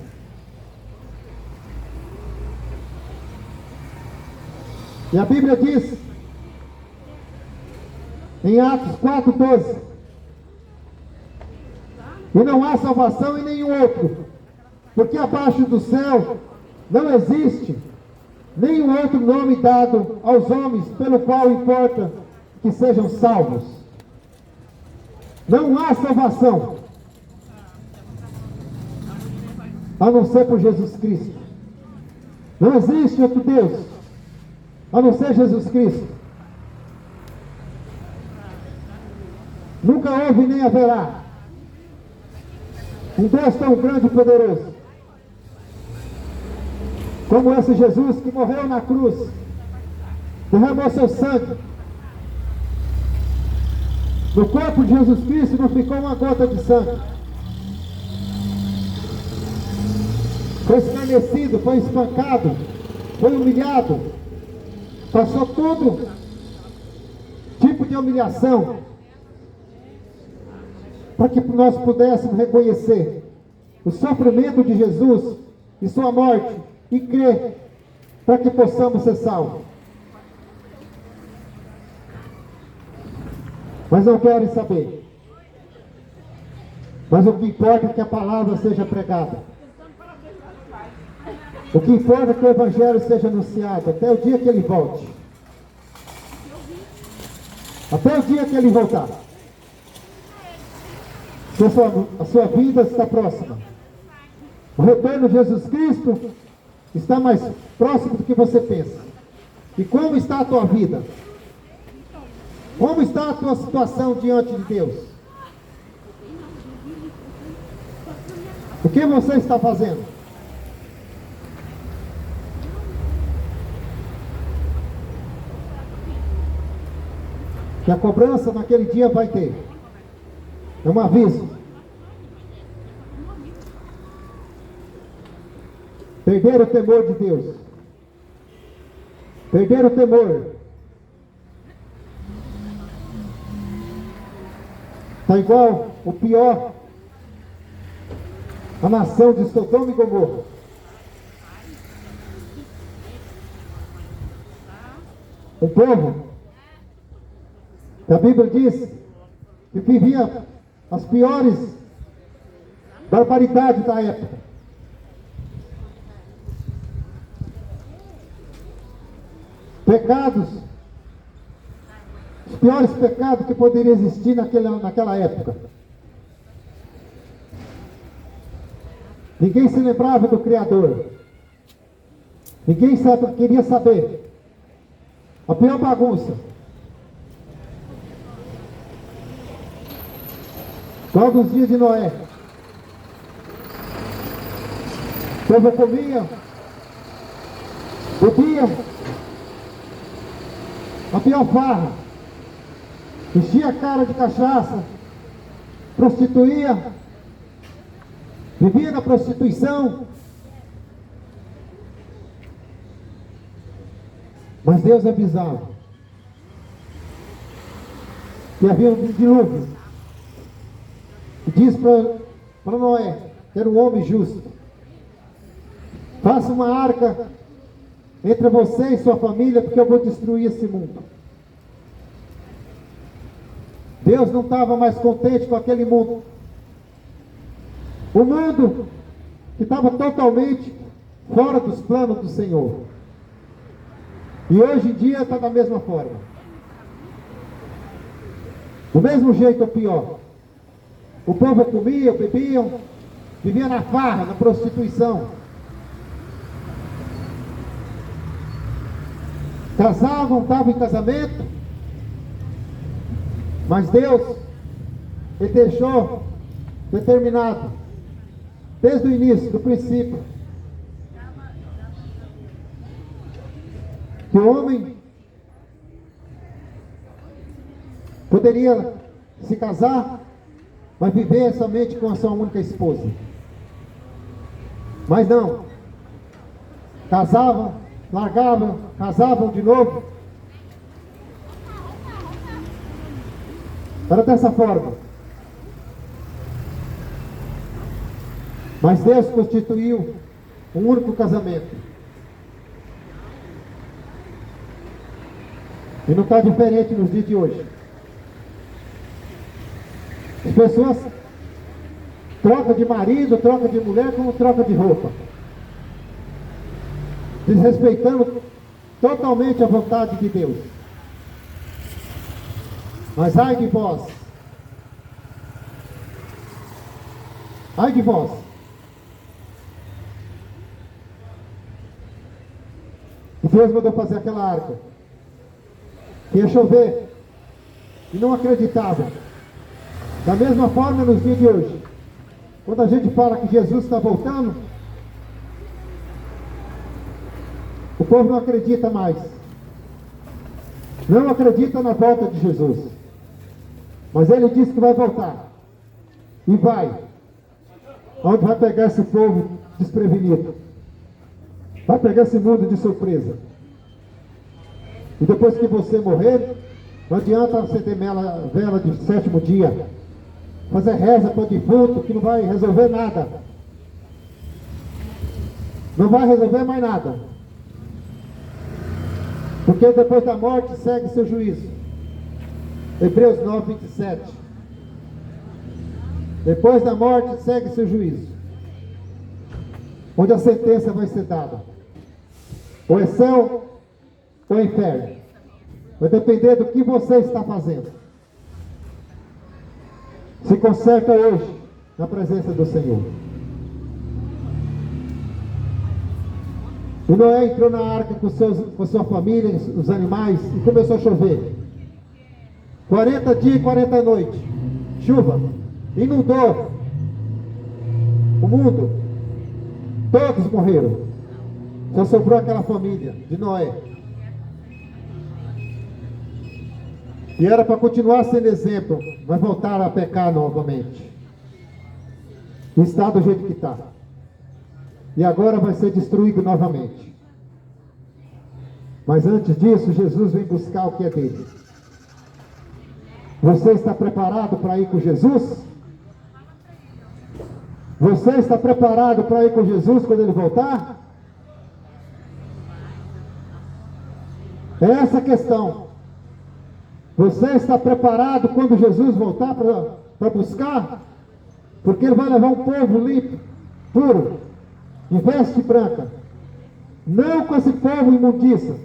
E a Bíblia diz, em Atos 4:12, e não há salvação em nenhum outro, porque abaixo do céu não existe nenhum outro nome dado aos homens pelo qual importa que sejam salvos. Não há salvação a não ser por Jesus Cristo. Não existe outro Deus a não ser Jesus Cristo. Nunca houve nem haverá um Deus tão grande e poderoso como esse Jesus que morreu na cruz, derramou seu sangue. No corpo de Jesus Cristo não ficou uma gota de sangue. Foi escarnecido, foi espancado, foi humilhado, passou todo tipo de humilhação, para que nós pudéssemos reconhecer o sofrimento de Jesus e sua morte e crer, para que possamos ser salvos. Mas não querem saber. Mas o que importa é que a palavra seja pregada. O que importa é que o Evangelho seja anunciado até o dia que ele volte. Até o dia que ele voltar. Se a sua vida está próxima. O retorno de Jesus Cristo está mais próximo do que você pensa. E como está a tua vida? Como está a tua situação diante de Deus? O que você está fazendo? Que a cobrança naquele dia vai ter. É um aviso. Perder o temor de Deus. Perder o temor. Está igual o pior. A nação de Sodoma e Gomorra. Um povo que a Bíblia diz que vivia as piores barbaridades da época. Pecados, os piores pecados que poderiam existir naquela época. Ninguém se lembrava do Criador. Ninguém queria saber. A pior bagunça. Igual nos dias de Noé. O povo comia, bebia, a pior farra, enchia a cara de cachaça, prostituía, vivia na prostituição. Mas Deus avisava que havia um dilúvio. E diz para Noé, que era um homem justo: faça uma arca entre você e sua família, porque eu vou destruir esse mundo. Deus não estava mais contente com aquele mundo. O mundo que estava totalmente fora dos planos do Senhor. E hoje em dia está da mesma forma. Do mesmo jeito ou pior. O povo comia, bebiam, vivia na farra, na prostituição. Casavam, estavam em casamento. Mas Deus, Ele deixou determinado desde o início, do princípio, que o homem poderia se casar, mas viver somente com a sua única esposa. Mas não. Casavam, largavam, casavam de novo. Era dessa forma. Mas Deus constituiu um único casamento. E não está diferente nos dias de hoje. As pessoas trocam de marido, trocam de mulher, como trocam de roupa. Desrespeitando totalmente a vontade de Deus. Mas ai de vós. Ai de vós. E Deus mandou fazer aquela arca. Que ia chover. E não acreditava. Da mesma forma nos dias de hoje. Quando a gente fala que Jesus está voltando, o povo não acredita mais. Não acredita na volta de Jesus. Mas ele disse que vai voltar. E vai. Onde vai pegar esse povo desprevenido? Vai pegar esse mundo de surpresa. E depois que você morrer, não adianta acender vela de sétimo dia. Fazer reza para o defunto, que não vai resolver nada. Não vai resolver mais nada. Porque depois da morte segue seu juízo. Hebreus 9, 27. Depois da morte segue seu juízo. Onde a sentença vai ser dada. Ou é céu, ou é inferno. Vai depender do que você está fazendo. Se conserta hoje, na presença do Senhor. E Noé entrou na arca com sua família, os animais, e começou a chover. 40 dias e 40 noites. Chuva. Inundou o mundo. Todos morreram. Só sobrou aquela família de Noé. E era para continuar sendo exemplo, mas voltaram a pecar novamente. E está do jeito que está. E agora vai ser destruído novamente. Mas antes disso, Jesus vem buscar o que é dele. Você está preparado para ir com Jesus? Você está preparado para ir com Jesus quando ele voltar? É essa a questão. Você está preparado quando Jesus voltar para buscar? Porque ele vai levar um povo limpo, puro, de veste branca. Não com esse povo imundiça,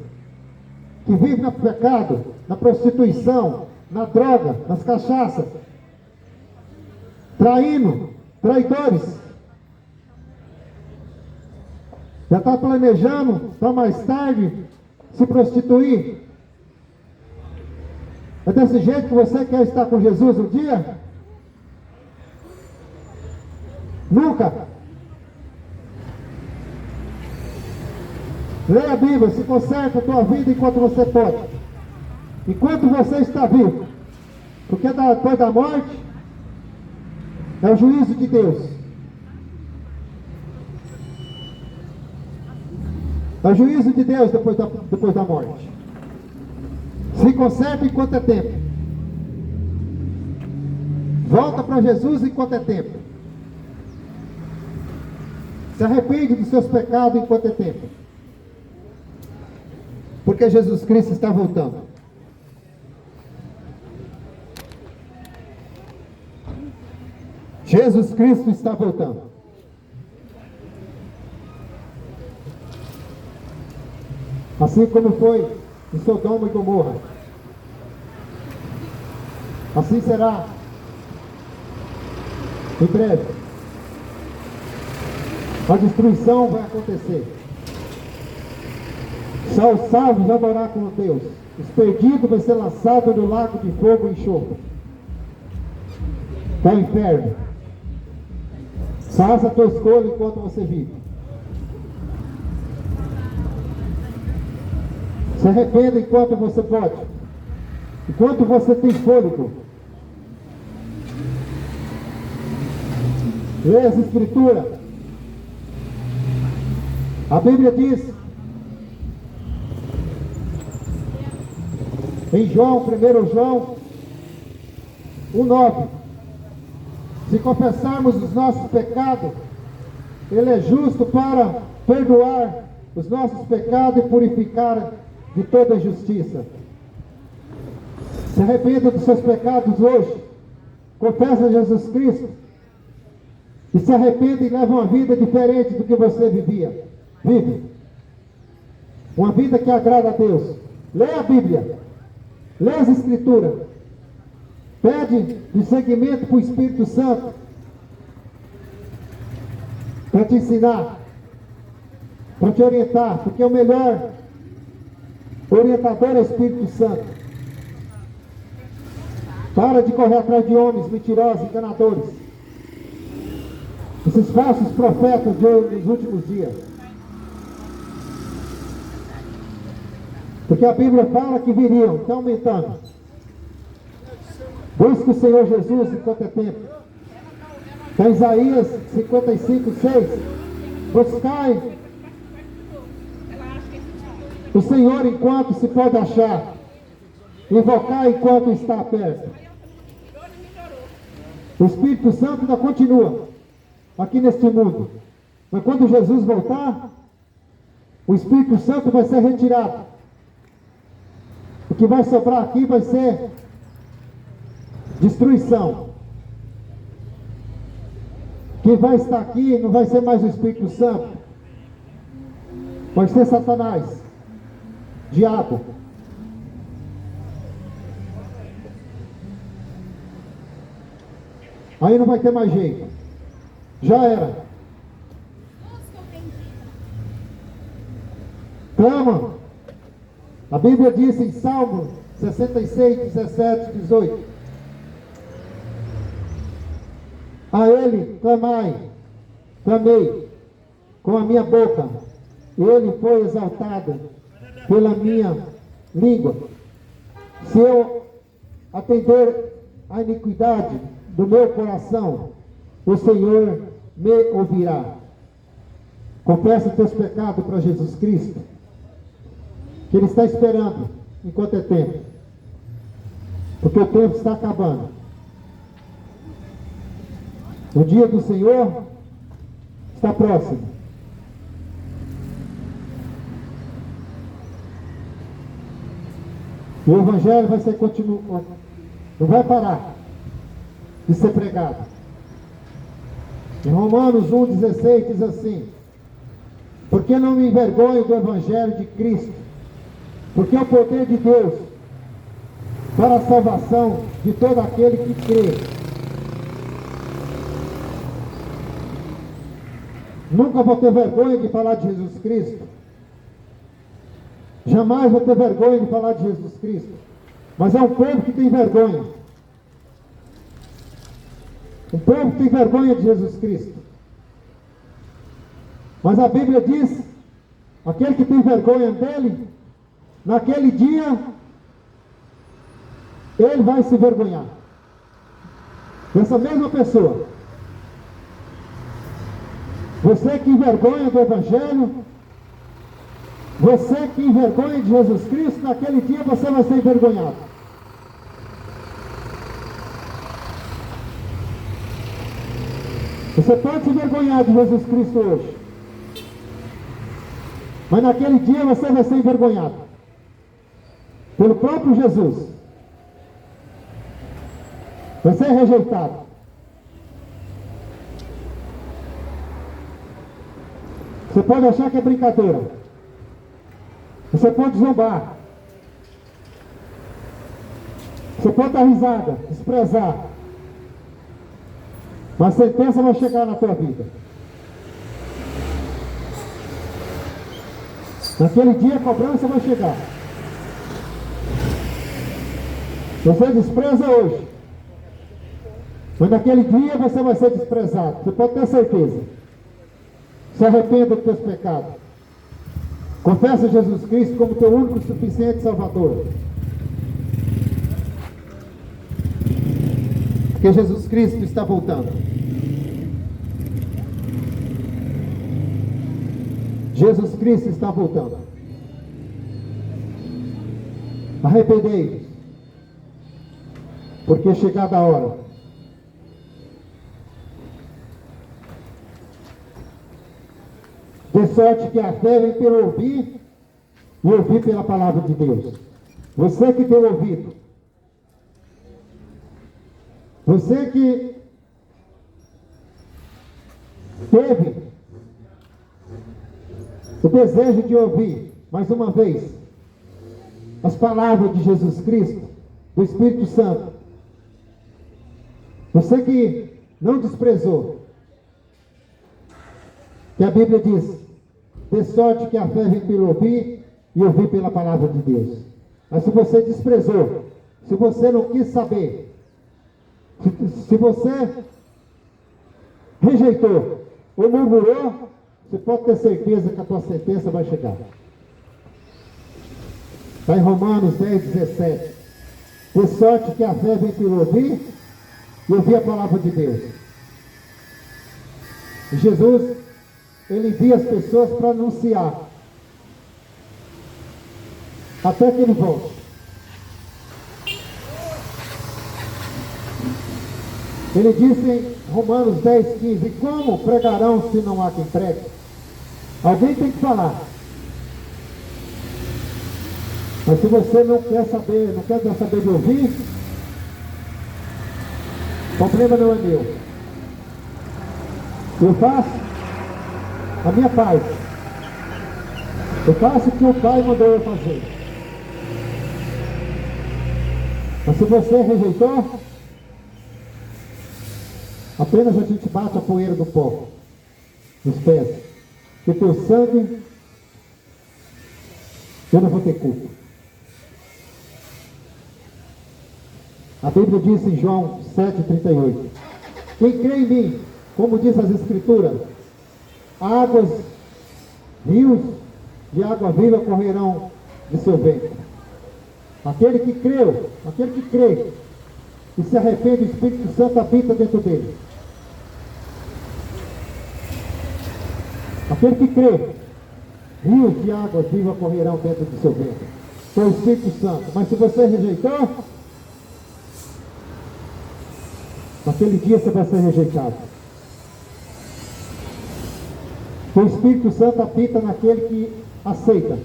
que vive no pecado, na prostituição, na droga, nas cachaças, traindo, traidores. Já está planejando para mais tarde se prostituir. É desse jeito que você quer estar com Jesus um dia? Nunca. Leia a Bíblia, se conserta a tua vida enquanto você pode. Enquanto você está vivo. Porque depois da morte é o juízo de Deus. É o juízo de Deus depois da morte. Se conserta enquanto é tempo. Volta para Jesus enquanto é tempo. Se arrepende dos seus pecados enquanto é tempo. Porque Jesus Cristo está voltando. Jesus Cristo está voltando. Assim como foi em Sodoma e Gomorra. Assim será em breve. A destruição vai acontecer. Só os salvos vão morar com Deus. Os perdidos vão ser lançados no lago de fogo e enxofre. Para o inferno. Faça a tua escolha enquanto você vive. Se arrependa enquanto você pode. Enquanto você tem fôlego. Leia as Escrituras. A Bíblia diz em João, 1 João 1,9: se confessarmos os nossos pecados, Ele é justo para perdoar os nossos pecados e purificar de toda injustiça. Se arrependa dos seus pecados hoje. Confessa Jesus Cristo. E se arrependa e leva uma vida diferente do que você vivia. Vive. Uma vida que agrada a Deus. Leia a Bíblia. Leia as Escrituras. Pede discernimento para o Espírito Santo. Para te ensinar. Para te orientar. Porque o melhor orientador é o Espírito Santo. Para de correr atrás de homens mentirosos, enganadores. Esses falsos profetas dos últimos dias. Porque a Bíblia fala que viriam, está aumentando. Busque o Senhor Jesus enquanto é tempo. Está em Isaías 55, 6. Buscai o Senhor enquanto se pode achar. Invocar enquanto está perto. O Espírito Santo ainda continua aqui neste mundo. Mas quando Jesus voltar, o Espírito Santo vai ser retirado. O que vai sobrar aqui vai ser destruição. Quem vai estar aqui não vai ser mais o Espírito Santo. Vai ser Satanás, diabo. Aí não vai ter mais jeito. Já era. Clama. A Bíblia diz em Salmo 66, 17, 18. A Ele clamai, clamei com a minha boca. Ele foi exaltado pela minha língua. Se eu atender à iniquidade do meu coração, o Senhor me ouvirá. Confessa os teus pecados para Jesus Cristo, que Ele está esperando enquanto é tempo, porque o tempo está acabando. O dia do Senhor está próximo. O Evangelho vai ser continuado, não vai parar de ser pregado. Em Romanos 1,16 diz assim: porque não me envergonho do Evangelho de Cristo, porque é o poder de Deus para a salvação de todo aquele que crê. Nunca vou ter vergonha de falar de Jesus Cristo. Jamais vou ter vergonha de falar de Jesus Cristo. Mas é um povo que tem vergonha. Um povo que tem vergonha de Jesus Cristo. Mas a Bíblia diz: aquele que tem vergonha dele, naquele dia, ele vai se vergonhar. Essa mesma pessoa. Você que envergonha do Evangelho, você que envergonha de Jesus Cristo, naquele dia você vai ser envergonhado. Você pode se envergonhar de Jesus Cristo hoje, mas naquele dia você vai ser envergonhado pelo próprio Jesus. Vai ser rejeitado. Você pode achar que é brincadeira. Você pode zombar. Você pode dar risada, desprezar. Mas a sentença vai chegar na tua vida. Naquele dia a cobrança vai chegar. Você despreza hoje. Mas naquele dia você vai ser desprezado. Você pode ter certeza. Se arrependa dos teus pecados. Confessa Jesus Cristo como teu único e suficiente Salvador. Porque Jesus Cristo está voltando. Jesus Cristo está voltando. Arrependei-vos, porque é chegada a hora. De sorte que a fé vem pelo ouvir, e ouvir pela palavra de Deus. Você que tem ouvido, você que teve o desejo de ouvir, mais uma vez, as palavras de Jesus Cristo, do Espírito Santo. Você que não desprezou, que a Bíblia diz, de sorte que a fé vem pelo ouvir e ouvir pela palavra de Deus. Mas se você desprezou, se você não quis saber, se você rejeitou ou murmurou, você pode ter certeza que a tua sentença vai chegar. Está em Romanos 10:17. De sorte que a fé vem pelo ouvir e ouvir a palavra de Deus. E Jesus, ele envia as pessoas para anunciar, até que ele volte. Ele disse em Romanos 10:15, como pregarão se não há quem pregue? Alguém tem que falar. Mas se você não quer saber, não quer saber de ouvir, o problema não é meu. Eu faço a minha parte. Eu faço o que o Pai mandou eu fazer. Mas se você rejeitou, apenas a gente bate a poeira do pó nos pés. Que teu sangue, eu não vou ter culpa. A Bíblia diz em João 7,38: quem crê em mim, como diz as Escrituras, águas, rios de água viva correrão de seu ventre. Aquele que creu, aquele que crê e se arrepende, o Espírito Santo habita dentro dele. Aquele que crê, rios de água viva correrão dentro do seu ventre. Foi o Espírito Santo. Mas se você rejeitou, naquele dia você vai ser rejeitado. O Espírito Santo habita naquele que aceita,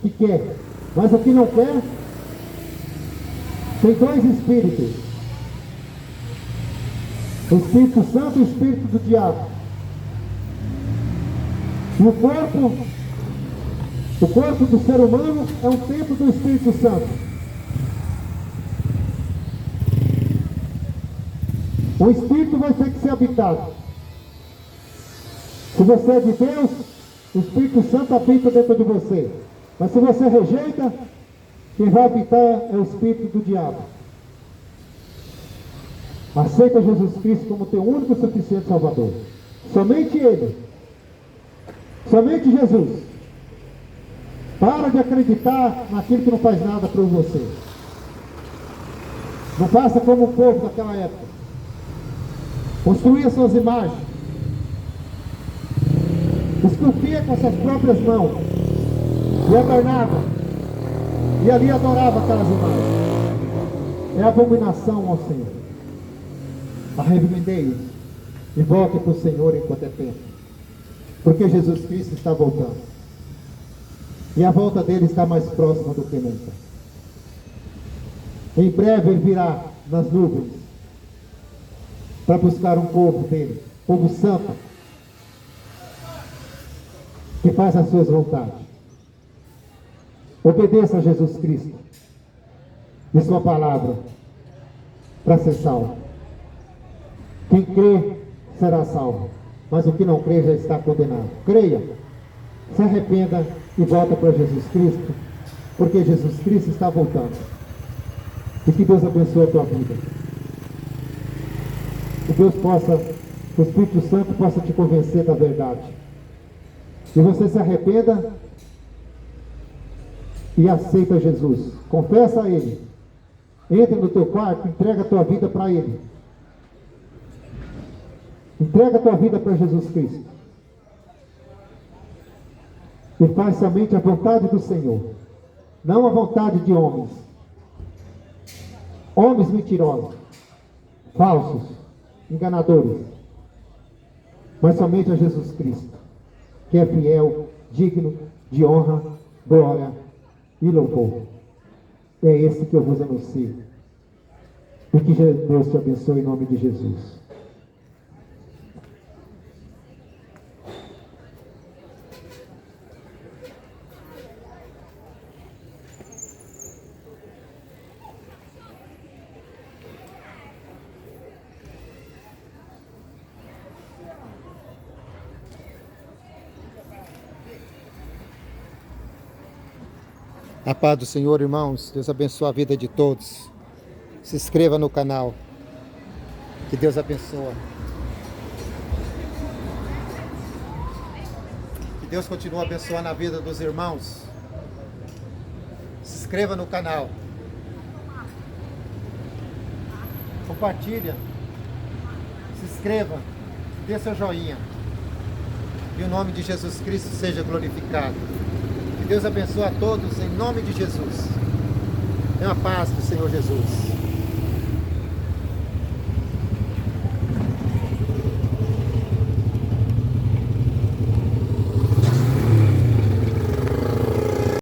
que quer. Mas o que não quer, tem dois espíritos: o Espírito Santo e o Espírito do diabo. E o corpo do ser humano é um templo do Espírito Santo. O Espírito vai ter que ser habitado. Se você é de Deus, o Espírito Santo habita dentro de você. Mas se você rejeita, quem vai habitar é o Espírito do diabo. Aceita Jesus Cristo como teu único e suficiente Salvador. Somente Ele. Somente Jesus. Para de acreditar naquilo que não faz nada por você. Não faça como o povo daquela época. Construía suas imagens. Esculpia com suas próprias mãos. E adornava. E ali adorava aquelas imagens. É abominação ao Senhor. Arrependei-vos e volte para o Senhor enquanto é tempo. Porque Jesus Cristo está voltando. E a volta dele está mais próxima do que nunca. Em breve ele virá nas nuvens para buscar um povo dele, povo santo, que faz as suas vontades. Obedeça a Jesus Cristo e sua palavra para ser salvo. Quem crê será salvo, mas o que não crê já está condenado. Creia, se arrependa e volta para Jesus Cristo, porque Jesus Cristo está voltando. E que Deus abençoe a tua vida. O Deus possa, o Espírito Santo possa te convencer da verdade. E você se arrependa e aceita Jesus. Confessa a Ele. Entra no teu quarto, entrega a tua vida para Ele. Entrega a tua vida para Jesus Cristo. E faz somente a vontade do Senhor, não a vontade de homens. Homens mentirosos, falsos, enganadores. Mas somente a Jesus Cristo, que é fiel, digno de honra, glória e louvor. É esse que eu vos anuncio. E que Deus te abençoe em nome de Jesus. A paz do Senhor, irmãos. Deus abençoe a vida de todos. Se inscreva no canal. Que Deus abençoe. Que Deus continue abençoando a vida dos irmãos. Se inscreva no canal. Compartilha. Se inscreva. Dê seu joinha. E o nome de Jesus Cristo seja glorificado. Que Deus abençoe a todos em nome de Jesus. Tenha a paz do Senhor Jesus.